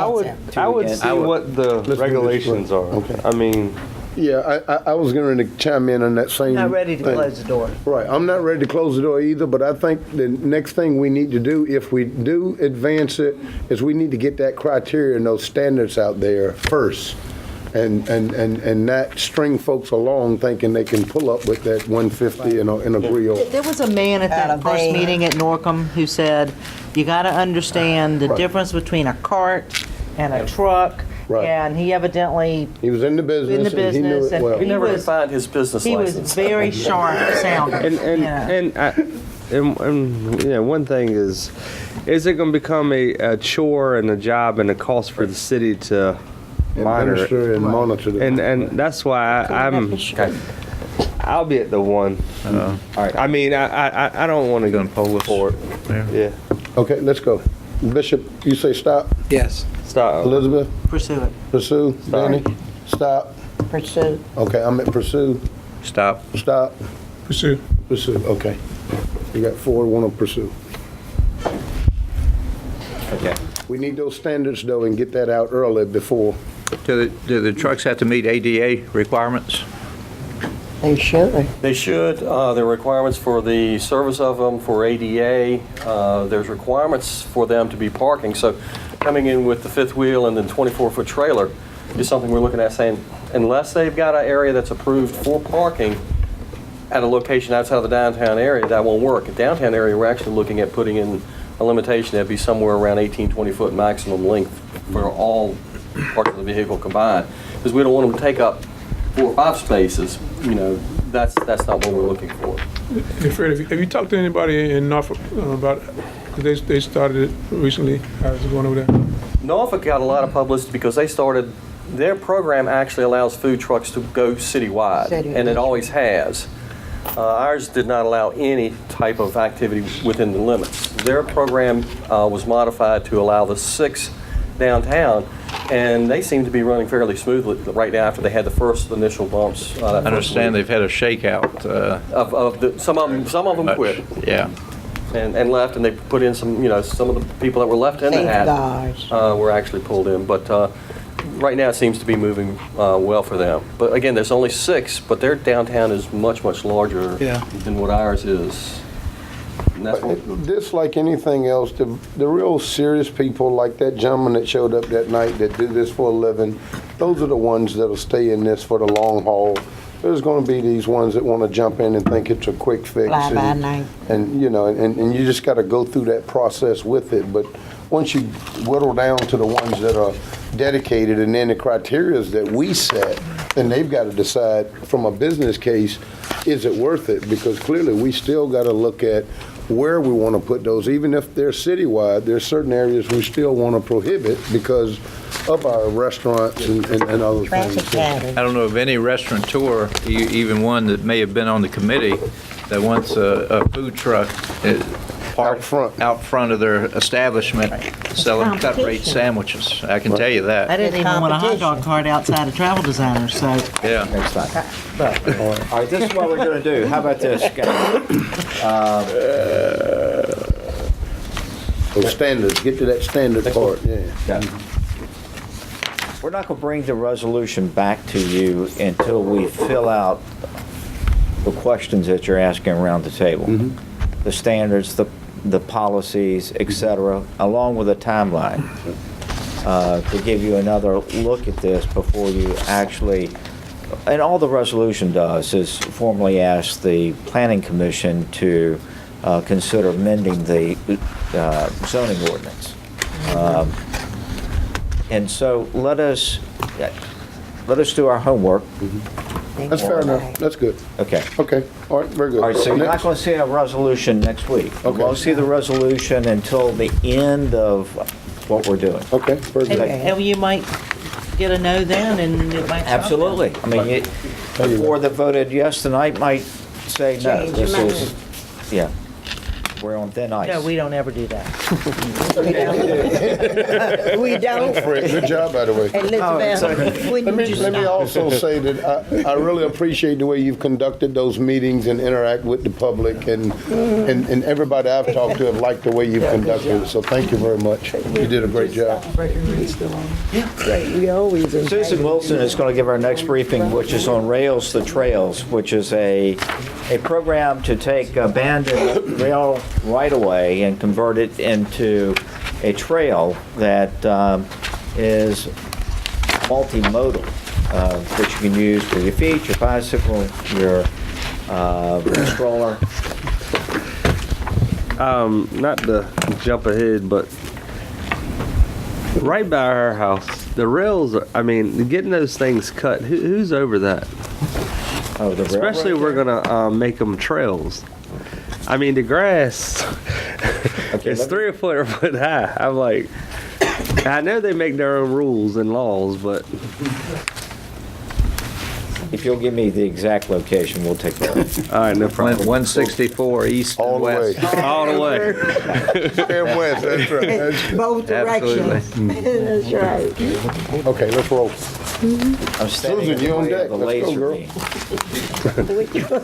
would against. see what the regulations are. Okay. I mean, Yeah, I was going to chime in on that same Not ready to thing. close the door. Right, I'm not ready to close the door either, but I think the next thing we need to do, if we do advance it, is we need to get that criteria and those standards out there first. And not string folks along thinking they can pull up with that 150 and agree on. There was a man at that first Alabama. meeting at Norcom who said, you got to understand the Right. difference between a cart and a truck. Right. And he evidently, He was in the business. in the and he knew business, it and well. We never was- defined his business he was license. very sharp sounding. and and you know, one thing is it going to become a chore and a job and a cost for the city to monitor Administer and monitor the. and that's why I'll be at the one. All right. I mean, I don't want to go poll for it. Yeah. Okay, let's go. Bishop, you say stop? Yes. Stop. Elizabeth? Pursue it. Pursue? Danny? Stop? Pursue. Okay, I'm at pursue. Stop. Stop? Pursue. Pursue, okay. You got 4, 1 on pursue. Okay. We need those standards though and get that out early before. Do the trucks have to meet ADA requirements? They should. They should. There are requirements for the service of them, for ADA. There's requirements for them to be parking. So coming in with the fifth wheel and then 24-foot trailer is something we're looking at saying, unless they've got an area that's approved for parking at a location outside of the downtown area, that won't work. The downtown area, we're actually looking at putting in a limitation that'd be somewhere around 18, 20-foot maximum length for all parts of the vehicle combined. Because we don't want them to take up 4 or 5 spaces. You know, that's not what we're looking for. Hey Fred, have you talked to anybody in Norfolk about, because they started it recently, how's it going over there? Norfolk got a lot of publicity because they started, their program actually allows food trucks to go citywide, and it always has. Ours did not allow any type of activity within the limits. Their program was modified to allow the 6 downtown, and they seem to be running fairly smoothly right now after they had the first initial bumps. I understand they've had a shakeout. Some of them quit. Yeah. And left, and they put in some, you know, some of the people that were left in the hat were actually pulled in. But right now it seems to be moving well for them. But again, there's only 6, but their downtown is much, much larger than what ours is. And that's what, This, like anything else, the real serious people like that gentleman that showed up that night that do this for a living, those are the ones that'll stay in this for the long haul. There's going to be these ones that want to jump in and think it's a quick fix. Fly by night. And you know, and you just got to go through that process with it. But once you whittle down to the ones that are dedicated and then the criterias that we set, then they've got to decide from a business case, is it worth it? Because clearly we still got to look at where we want to put those. Even if they're citywide, there's certain areas we still want to prohibit because of our restaurants and other things. I don't know of any restaurateur, even one that may have been on the committee, that wants a food truck parked out front of their establishment selling cut rate sandwiches. I can tell you that. I didn't even want a hot dog cart outside of Travel Designers, so. Yeah. Next time. All right, this is what we're going to do. How about this, guys? Those standards, get to that standard part, yeah. We're not going to bring the resolution back to you until we fill out the questions that you're asking around the table. The standards, the policies, et cetera, along with a timeline to give you another look at this before you actually, and all the resolution does is formally ask the Planning Commission to consider amending the zoning ordinance. And so let us do our homework. That's fair enough. That's good. Okay. Okay. All right. Very good. All right, so you're not Next. going to see a resolution next week. You Okay. won't see the resolution until the end of what we're doing. Okay. Very good. And you might get a no then, and it might. stop Absolutely. I mean, the board that voted yes tonight might say no. Change your This mind. is, yeah, we're on thin ice. No, we don't ever do that. We don't. Fred, good job, by the way. Elizabeth, when you Let me also say that I really appreciate the way you've conducted those meetings and interact with the public, and everybody I've talked to have liked the way you've conducted it, so thank you very much. You did a great job. We always. Susan Wilson is going to give our next briefing, which is on Rails to Trails, which is a program to take abandoned rail right-of-way and convert it into a trail that is multimodal, which you can use for your feet, your bicycle, your stroller. Not to jump ahead, but right by our house, the rails, I mean, getting those things cut, who's over that? Oh, the Especially if we're going to make them trails. I mean, the grass Okay, is let me- 3 or 4 foot high. I'm like, I know they make their own rules and laws, but If you'll give me the exact location, we'll take care of it. all right, no problem. 164 east All and the way. west. All the way. And west, that's right. That's- Both directions. That's right. Okay, let's roll. I'm standing Susan, in the you on way deck. of the Let's go, laser girl.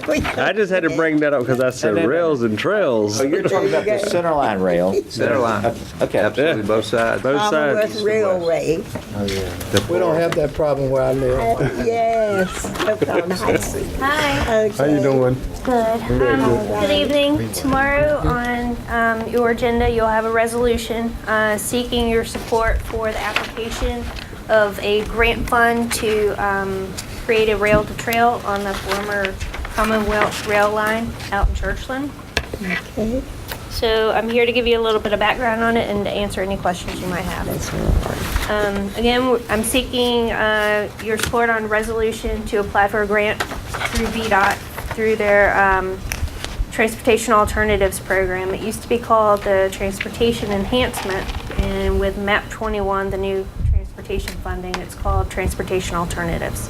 beam. I just had to bring that up because I said No. rails and trails. Oh, you're talking about the center line rail? Center line. Okay. Absolutely, both sides. Both Commonwealth sides. Railway. We don't have that problem where I live. Yes. Up on High Street. Hi. How you doing? Good. Good evening. Tomorrow on your agenda, you'll have a resolution seeking your support for the application of a grant fund to create a rail-to-trail on the former Commonwealth Rail line out in Churchland. Okay. So I'm here to give you a little bit of background on it and to answer any questions you might have. Again, I'm seeking your support on resolution to apply for a grant through VDOT through their Transportation Alternatives Program. It used to be called the Transportation Enhancement, and with MAP 21, the new transportation funding, it's called Transportation Alternatives.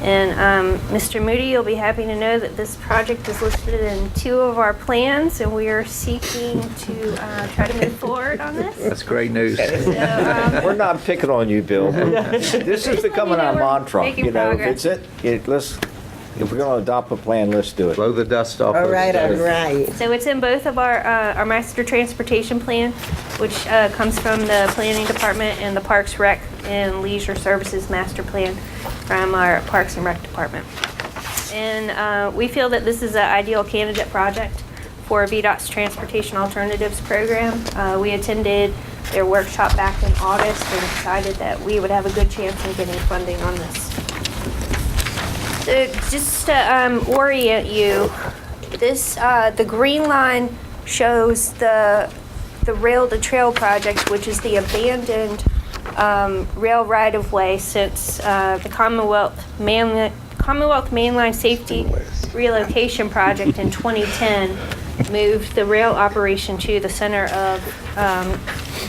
And Mr. Moody, you'll be happy to know that this project is listed in 2 of our plans, and we are seeking to try to move forward on this. That's great news. So, We're not picking on you, Bill. This is becoming our we're mantra, making you know, if progress. if we're gonna adopt a plan, let's do it. Blow the dust off. All those right, all things. right. So it's in both of our master transportation plan, which comes from the planning department, and the Parks Rec and Leisure Services master plan from our Parks and Rec department. And we feel that this is an ideal candidate project for VDOT's Transportation Alternatives Program. We attended their workshop back in August and decided that we would have a good chance in getting funding on this. So just to orient you, this the green line shows the rail to trail project, which is the abandoned rail right of way since the Commonwealth Mainline Safety Relocation Project in 2010 moved the rail operation to the center of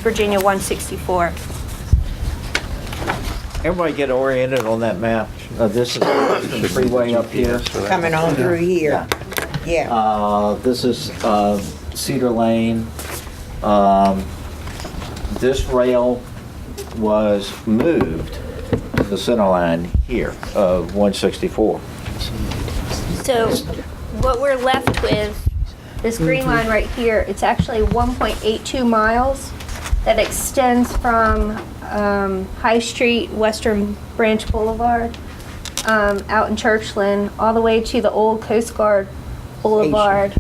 Virginia 164. Everybody get oriented on that map. This is the freeway up here. Coming on through here. Yeah. This is Cedar Lane. This rail was moved to the center line here of 164. So what we're left with, this green line right here, it's actually 1.82 miles that extends from High Street, Western Branch Boulevard, out in Churchland, all the way to the old Coast Guard Boulevard,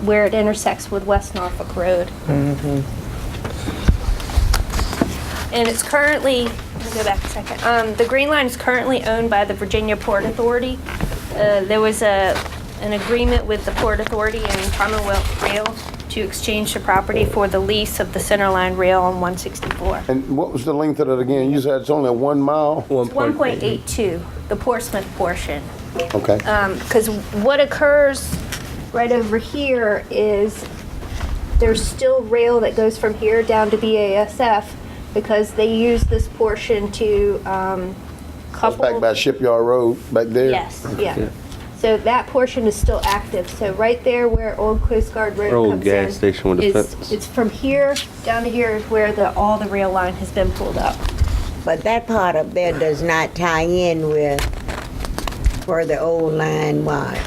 where it intersects with West Norfolk Road. And it's currently, let me go back a second. The Green Line is currently owned by the Virginia Port Authority. There was an agreement with the Port Authority and Commonwealth Rail to exchange the property for the lease of the Centerline Rail on 164. And what was the length of it again? You said it's only 1 mile? 1.82, the Portsmouth portion. Okay. Because what occurs right over here is there's still rail that goes from here down to BASF because they use this portion to couple. Back by Shipyard Road, back there? Yes, yeah. So that portion is still active. So right there where Old Coast Guard Road Old comes gas in station with the is- fence. It's from here down to here is where all the rail line has been pulled up. But that part up there does not tie in with where the old line was.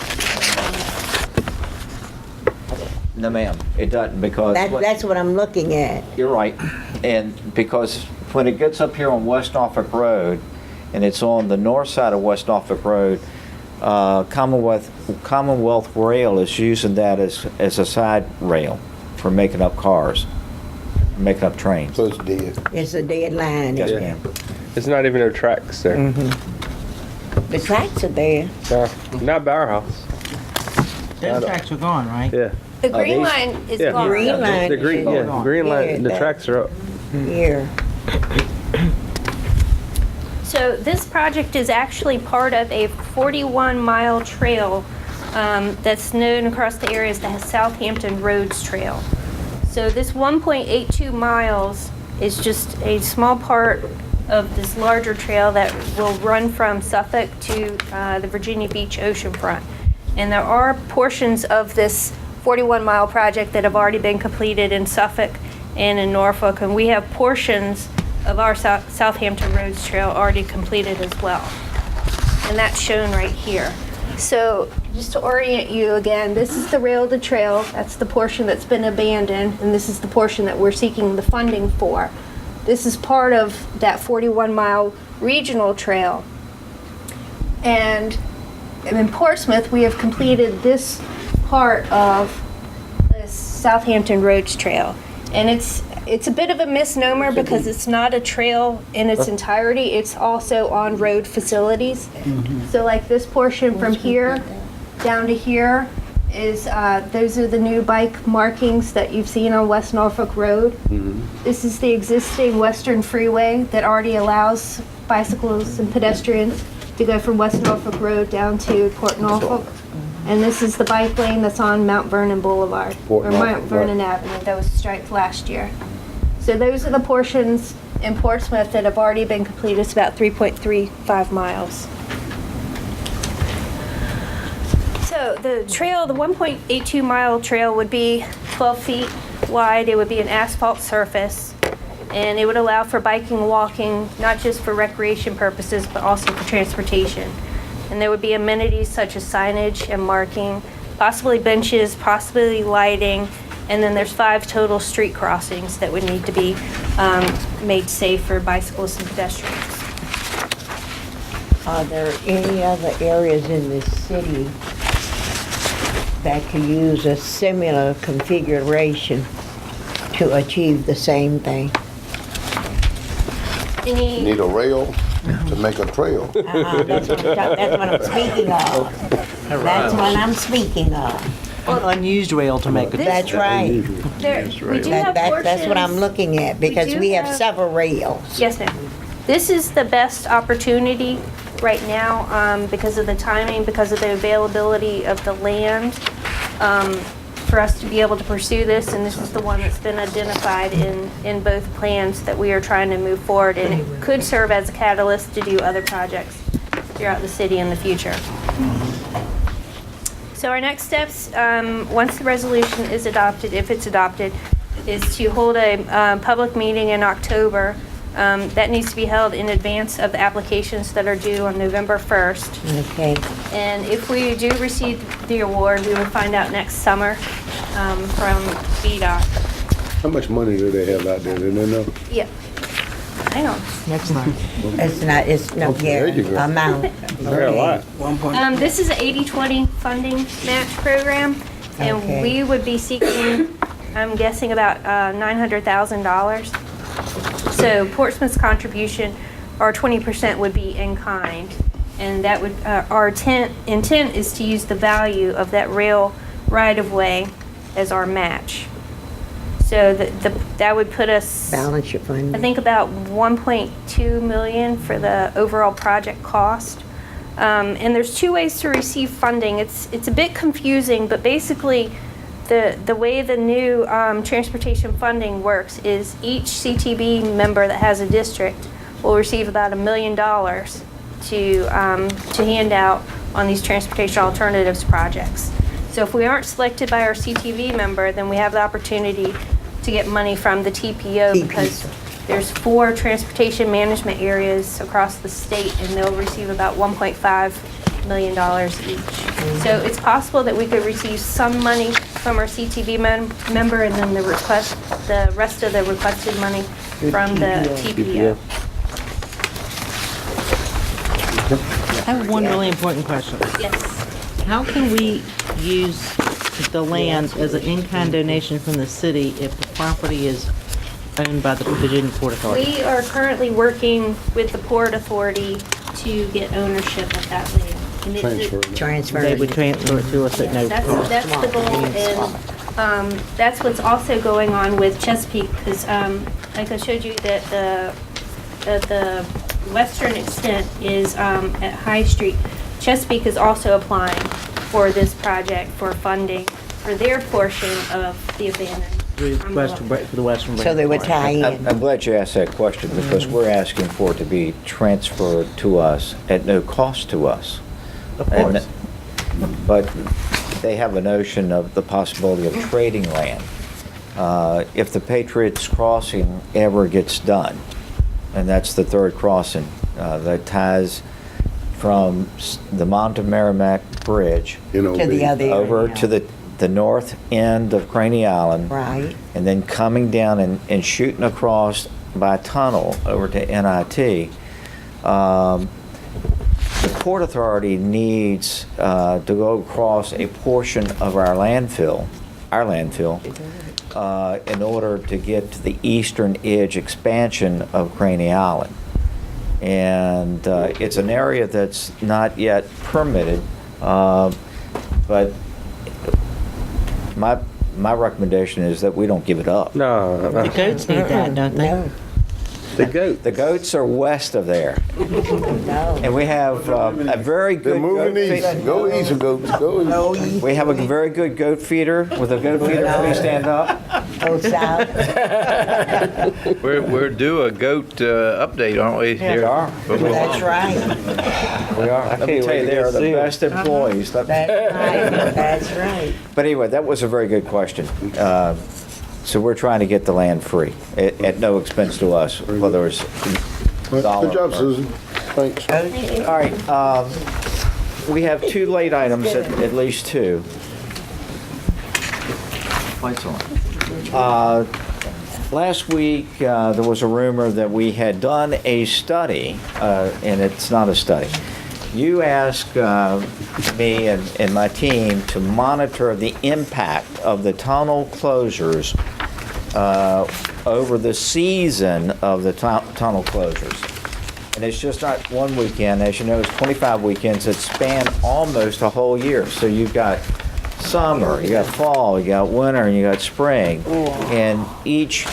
No, ma'am, it doesn't because. That's what I'm looking at. You're right, and because when it gets up here on West Norfolk Road, and it's on the north side of West Norfolk Road, Commonwealth Rail is using that as a side rail for making up cars, making up trains. So it's dead. It's a dead line. Yes, isn't it? ma'am. It's not even no tracks there. The tracks are there. Not by our house. Them tracks are gone, right? Yeah. The green these- line is Yeah. gone. Green line. The green, is yeah, gone. green Yeah, line, the that- tracks are up. Here. So this project is actually part of a 41-mile trail that's known across the area as the Southampton Roads Trail. So this 1.82 miles is just a small part of this larger trail that will run from Suffolk to the Virginia Beach oceanfront. And there are portions of this 41-mile project that have already been completed in Suffolk and in Norfolk, and we have portions of our Southampton Roads Trail already completed as well. And that's shown right here. So just to orient you again, this is the rail of the trail. That's the portion that's been abandoned, and this is the portion that we're seeking the funding for. This is part of that 41-mile regional trail. And in Portsmouth, we have completed this part of the Southampton Roads Trail. And it's a bit of a misnomer because it's not a trail in its entirety. It's also on road facilities. So like this portion from here down to here is, those are the new bike markings that you've seen on West Norfolk Road. This is the existing Western Freeway that already allows bicycles and pedestrians to go from West Norfolk Road down to Port Norfolk. And this is the bike lane that's on Mount Vernon Boulevard, or Mount Vernon Avenue, that was striped last year. So those are the portions in Portsmouth that have already been completed. It's about 3.35 miles. So the trail, the 1.82 mile trail would be 12 feet wide. It would be an asphalt surface, and it would allow for biking and walking, not just for recreation purposes, but also for transportation. And there would be amenities such as signage and marking, possibly benches, possibly lighting, and then there's 5 total street crossings that would need to be made safe for bicyclists and pedestrians. Are there any other areas in this city that could use a similar configuration to achieve the same thing? Need a rail to make a trail. That's what I'm speaking of. That's what I'm speaking of. Unused rail to make a. That's right. We do have That's what I'm portions- looking at, because we have several rails. Yes, ma'am. This is the best opportunity right now because of the timing, because of the availability of the land for us to be able to pursue this. And this is the one that's been identified in both plans that we are trying to move forward. And it could serve as a catalyst to do other projects throughout the city in the future. So our next steps, once the resolution is adopted, if it's adopted, is to hold a public meeting in October. That needs to be held in advance of the applications that are due on November 1st. Okay. And if we do receive the award, we will find out next summer from VDOT. How much money do they have out there? Do they know? Yeah. Hang on. Next line. It's no there you go. amount. A lot. This is an 80-20 funding match program, and Okay. we would be seeking, I'm guessing, about $900,000. So Portsmouth's contribution, our 20% would be in kind, and that would our intent is to use the value of that rail right-of-way as our match. So that would put us, Balance your funding. I think, about 1.2 million for the overall project cost. And there's 2 ways to receive funding. It's a bit confusing, but basically the way the new transportation funding works is each CTB member that has a district will receive about $1 million to hand out on these transportation alternatives projects. So if we aren't selected by our CTV member, then we have the opportunity to get money from the TPO because there's 4 transportation management areas across the state, and they'll receive about $1.5 million each. So it's possible that we could receive some money from our CTV member, and then the rest of the requested money from the TPO. I have one really important question. Yes. How can we use the land as an in-kind donation from the city if the property is owned by the Virginia Port Authority? We are currently working with the Port Authority to get ownership of that land. And Transfer. They would transfer it to us at no cost. That's the goal, and that's what's also going on with Chesapeake, because like I showed you that the western extent is at High Street. Chesapeake is also applying for this project for funding for their portion of the abandoned. For the Western So they would tie in. I'm glad you asked that question because we're asking for it to be transferred to us at no cost to us. Of course. But they have a notion of the possibility of trading land. If the Patriots Crossing ever gets done, and that's the third crossing that ties from the Mount of Merrimack Bridge You know, To the other area. over to the north end of Craney Island, Right. and then coming down and shooting across by tunnel over to NIT. The Port Authority needs to go across a portion of our landfill, in order to get to the eastern edge expansion of Craney Island. And it's an area that's not yet permitted, but my recommendation is that we don't give it up. No, The goats need that, don't they? No, The goats are west of there, no. and we have a very They're good moving goat east. feed- Go east, goats, go east. We have a very good goat feeder. With a goat feeder, please stand up. Go south. We're due a goat update, aren't we? We are. That's right. We are. Let me can't tell wait you, to they go are the see 'em. best employees. That's right. That's right. But anyway, that was a very good question. So we're trying to get the land free at no expense to us, whether it's dollar. Good job, or- Susan. Thanks. All right, we have two late items, at least two. Lights on. Last week, there was a rumor that we had done a study, and it's not a study. You asked me and my team to monitor the impact of the tunnel closures over the season of the tunnel closures. And it's just not one weekend. As you know, it's 25 weekends that span almost a whole year. So you've got summer, you got fall, you got winter, and you got spring. And each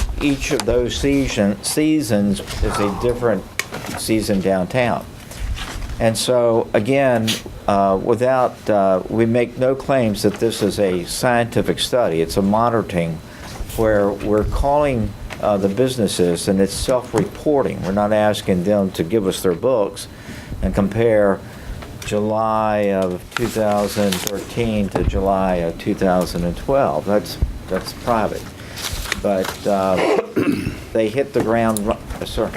of those seasons is a different season downtown. And so, again, we make no claims that this is a scientific study. It's a monitoring where we're calling the businesses, and it's self-reporting. We're not asking them to give us their books and compare July of 2013 to July of 2012. That's private. But they hit the ground, sir.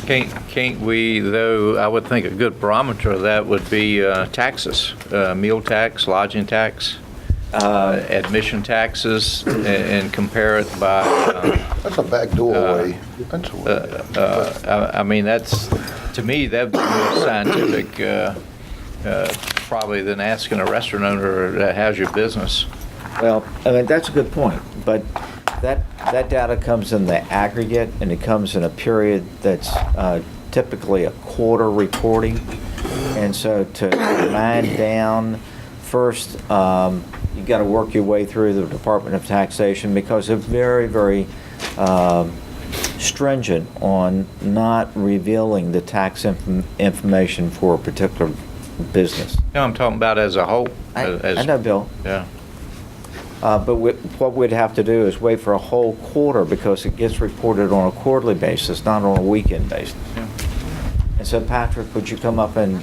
Can't we, though, I would think a good barometer of that would be taxes, meal tax, lodging tax, admission taxes, and compare it by, That's a backdoor way. That's a way. I mean, that's, to me, that would be more scientific, probably than asking a restaurant owner, how's your business? Well, I mean, that's a good point, but that data comes in the aggregate, and it comes in a period that's typically a quarter reporting. And so to wind down, first, you got to work your way through the Department of Taxation because they're very, very stringent on not revealing the tax information for a particular business. No, I'm talking about as a whole. I know, Bill. Yeah. But what we'd have to do is wait for a whole quarter because it gets reported on a quarterly basis, not on a weekend basis. Yeah. And so, Patrick, would you come up and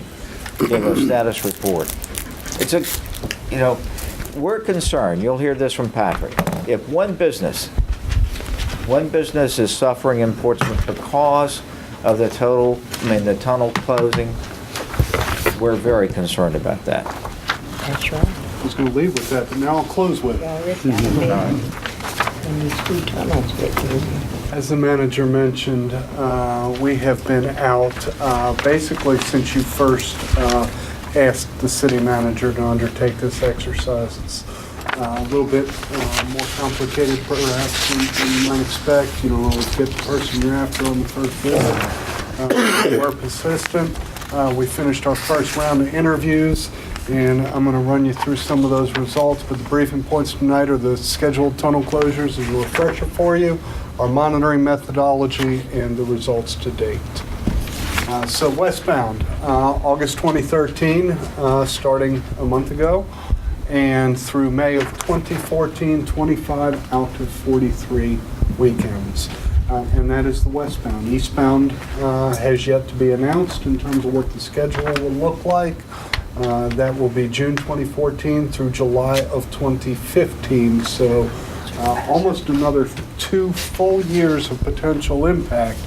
give a status report? We're concerned, you'll hear this from Patrick, if one business is suffering in Portsmouth because of the tunnel closing, we're very concerned about that. That's right. I was going to leave with that, but now I'll close with it. When these two tunnels get through. As the manager mentioned, we have been out basically since you first asked the city manager to undertake this exercise. It's a little bit more complicated perhaps than you might expect. You don't always get the person you're after on the first visit. We're persistent. We finished our first round of interviews, and I'm going to run you through some of those results, but the briefing points tonight are the scheduled tunnel closures as a refresher for you, our monitoring methodology, and the results to date. So westbound, August 2013, starting a month ago, and through May of 2014, 25 out of 43 weekends. And that is the westbound. Eastbound has yet to be announced in terms of what the schedule will look like. That will be June 2014 through July of 2015. So almost another 2 full years of potential impact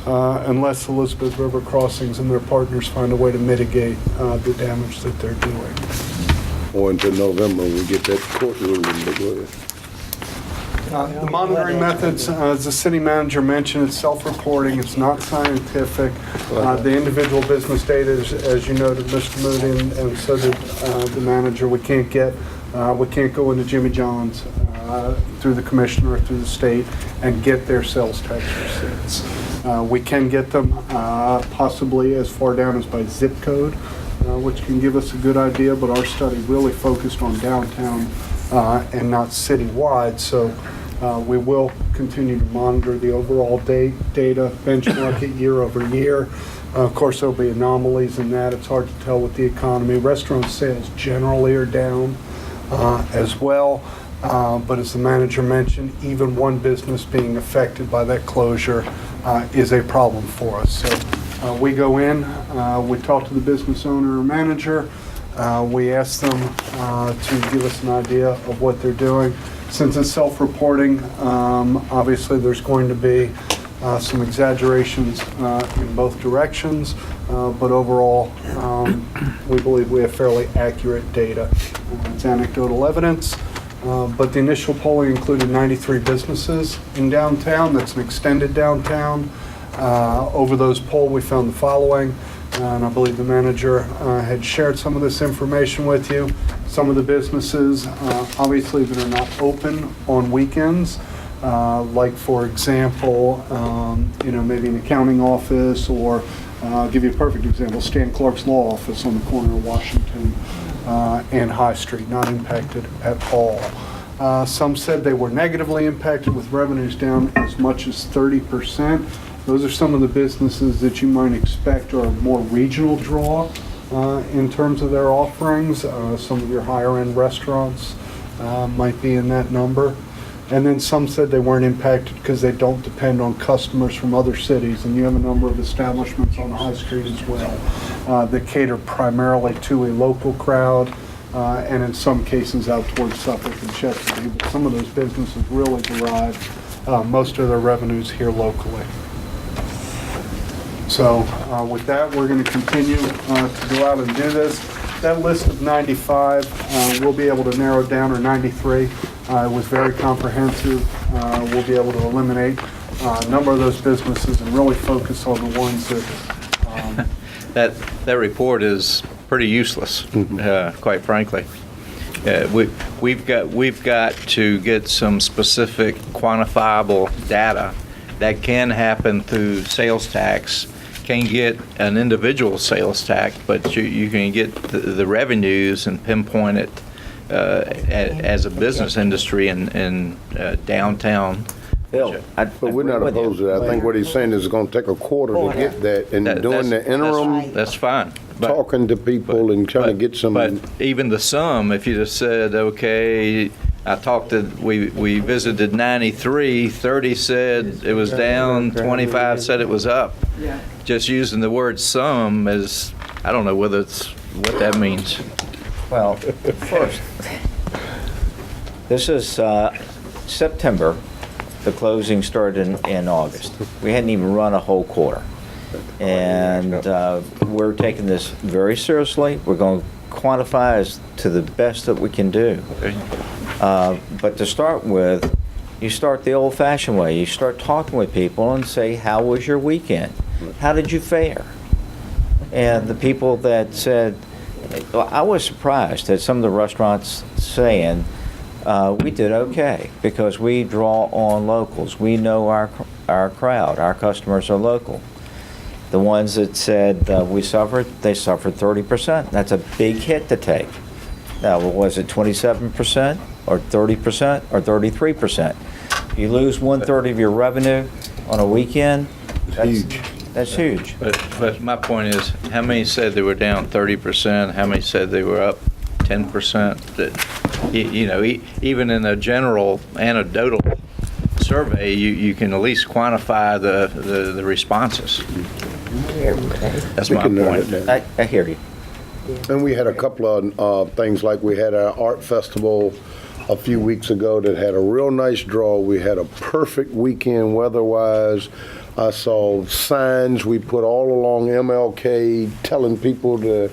unless Elizabeth River Crossings and their partners find a way to mitigate the damage that they're doing. Or until November, when we get that court ruling. But go ahead. The monitoring methods, as the city manager mentioned, it's self-reporting, it's not scientific. The individual business data, as you noted, Mr. Moody, and so did the manager, we can't go into Jimmy John's through the commissioner or through the state and get their sales tax receipts. We can get them possibly as far down as by zip code, which can give us a good idea, but our study really focused on downtown and not citywide, so we will continue to monitor the overall data, benchmark it year over year. Of course, there'll be anomalies in that. It's hard to tell with the economy. Restaurant sales generally are down as well, but as the manager mentioned, even one business being affected by that closure is a problem for us. So we go in, we talk to the business owner or manager, we ask them to give us an idea of what they're doing. Since it's self-reporting, obviously there's going to be some exaggerations in both directions, but overall we believe we have fairly accurate data. It's anecdotal evidence, but the initial polling included 93 businesses in downtown. That's an extended downtown. Over those polls, we found the following, and I believe the manager had shared some of this information with you. Some of the businesses, obviously, that are not open on weekends, like, for example, maybe an accounting office, or I'll give you a perfect example, Stan Clark's law office on the corner of Washington and High Street, not impacted at all. Some said they were negatively impacted with revenues down as much as 30%. Those are some of the businesses that you might expect are more regional draw in terms of their offerings. Some of your higher end restaurants might be in that number. And then some said they weren't impacted because they don't depend on customers from other cities. And you have a number of establishments on the high street as well that cater primarily to a local crowd and in some cases out towards Suffolk and Chesapeake. But some of those businesses really derive most of their revenues here locally. So with that, we're going to continue to go out and do this. That list of 95, we'll be able to narrow down, or 93. It was very comprehensive. We'll be able to eliminate a number of those businesses and really focus on the ones that... That report is pretty useless, quite frankly. We've got to get some specific quantifiable data that can happen through sales tax. Can't get an individual sales tax, but you can get the revenues and pinpoint it as a business industry in downtown. Bill, But we're not opposed to that. I think what he's saying is it's going to take a quarter to get that, and during the interim, That's fine. talking to people and trying to get some. But even the sum, if you just said, okay, we visited 93, 30 said it was down, 25 said it was up. Yeah. Just using the word sum is, I don't know what that means. well, first, this is September. The closing started in August. We hadn't even run a whole quarter. And we're taking this very seriously. We're going to quantify as to the best that we can do. But to start with, you start the old-fashioned way. You start talking with people and say, how was your weekend? How did you fare? And the people that said, I was surprised at some of the restaurants saying, we did okay because we draw on locals. We know our crowd. Our customers are local. The ones that said they suffered 30%. That's a big hit to take. Now, was it 27% or 30% or 33%? You lose 1/3 of your revenue on a weekend. That's huge. But my point is, how many said they were down 30%? How many said they were up 10%. That, even in a general anecdotal survey, you can at least quantify the responses. That's my point. I hear you. And we had a couple of things, like we had our art festival a few weeks ago that had a real nice draw. We had a perfect weekend weather-wise. I saw signs we put all along MLK telling people to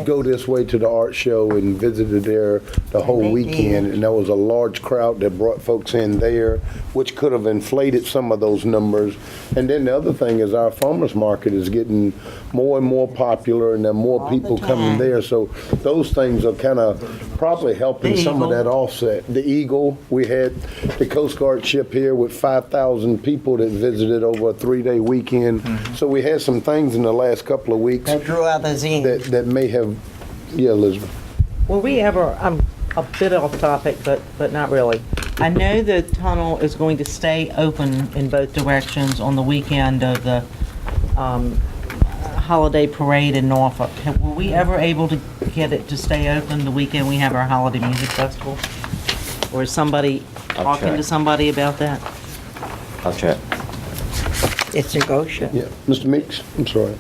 go this way to the art show, and visited there the whole weekend. And there was a large crowd that brought folks in there, which could have inflated some of those numbers. And then the other thing is our farmers market is getting more and more popular, and there are more people coming there. So those things are kind of probably helping some of that offset. The Eagle, we had the Coast Guard ship here with 5,000 people that visited over a 3-day weekend. So we had some things in the last couple of weeks That drew others in. that may have, yeah, Elizabeth. Will we ever, I'm a bit off topic, but not really. I know the tunnel is going to stay open in both directions on the weekend of the holiday parade in Norfolk. Were we ever able to get it to stay open the weekend we have our holiday music festival? Or is somebody talking to somebody about that? I'll check. It's negotiable. Yeah, Mr. Meeks, I'm sorry.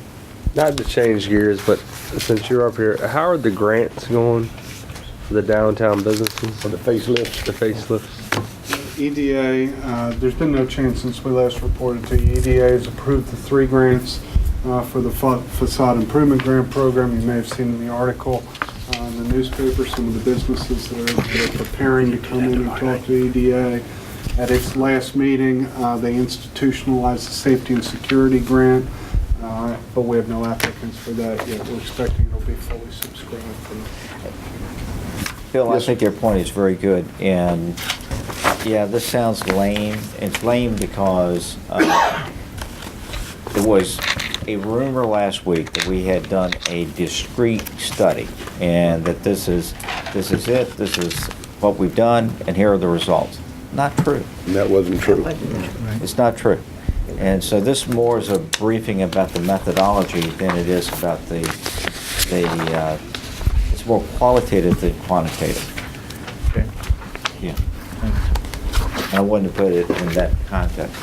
Not to change gears, but since you're up here, how are the grants going for the downtown businesses? For the facelifts? The facelifts. EDA, there's been no change since we last reported to you. EDA has approved the 3 grants for the facade improvement grant program. You may have seen in the article in the newspaper some of the businesses that are preparing to come in and talk to EDA. At its last meeting, they institutionalized the safety and security grant, but we have no applicants for that yet. We're expecting it'll be fully subscribed for that. Bill, I think your point is very good, and yeah, this sounds lame. It's lame because there was a rumor last week that we had done a discrete study, and that this is it, this is what we've done, and here are the results. Not true. And that wasn't true. It's not true. And so this more is a briefing about the methodology than it is about it's more qualitative than quantitative. Okay. Yeah. I wanted to put it in that context.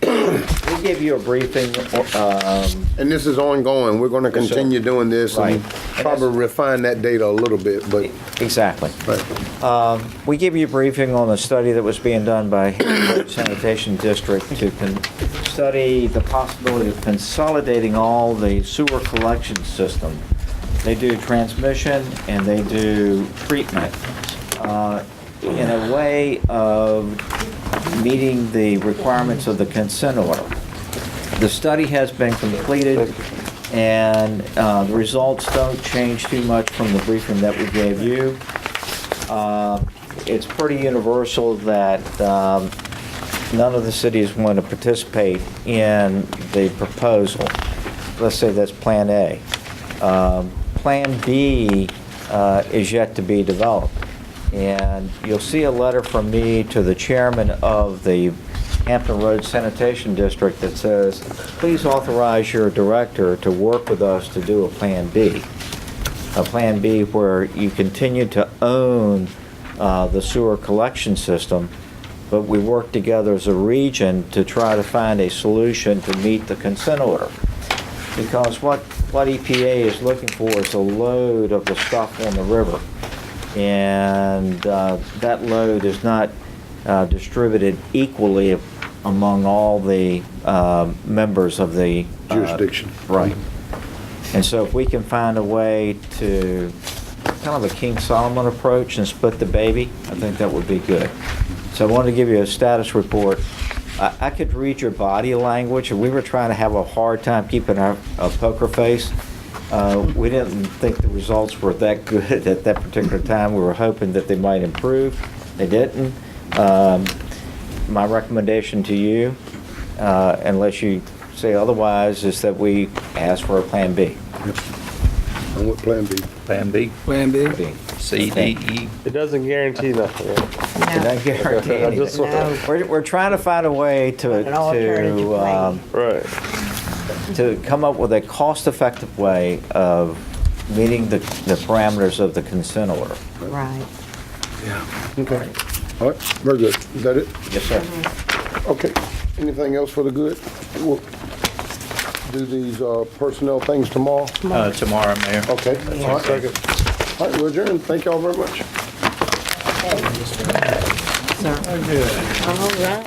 We gave you a briefing. And this is ongoing. We're going to continue doing this and Right. probably refine that data a little bit, but. Exactly. Right. We gave you a briefing on a study that was being done by Sanitation District to study the possibility of consolidating all the sewer collection system. They do transmission and they do treatment in a way of meeting the requirements of the consent order. The study has been completed, and the results don't change too much from the briefing that we gave you. It's pretty universal that none of the cities want to participate in the proposal. Let's say that's Plan A. Plan B is yet to be developed. And you'll see a letter from me to the chairman of the Hampton Roads Sanitation District that says, please authorize your director to work with us to do a Plan B. A Plan B where you continue to own the sewer collection system, but we work together as a region to try to find a solution to meet the consent order. Because what EPA is looking for is a load of the stuff on the river. And that load is not distributed equally among all the members of the Jurisdiction. Right. And so if we can find a way to kind of a King Solomon approach and split the baby, I think that would be good. So I wanted to give you a status report. I could read your body language, and we were trying to have a hard time keeping a poker face. We didn't think the results were that good at that particular time. We were hoping that they might improve. They didn't. My recommendation to you, unless you say otherwise, is that we ask for a Plan B. And what Plan B? Plan B. Plan B? C, D, E. It doesn't guarantee nothing. It doesn't guarantee anything. No. We're trying to find a way An alternative plan. Right. to come up with a cost-effective way of meeting the parameters of the consent order. Right. Okay. All right, very good. Is that it? Yes, sir. Okay. Anything else for the good? We'll do these personnel things tomorrow? Tomorrow, Mayor. Okay. All right, very good. All right, we'll adjourn. Thank y'all very much. All right.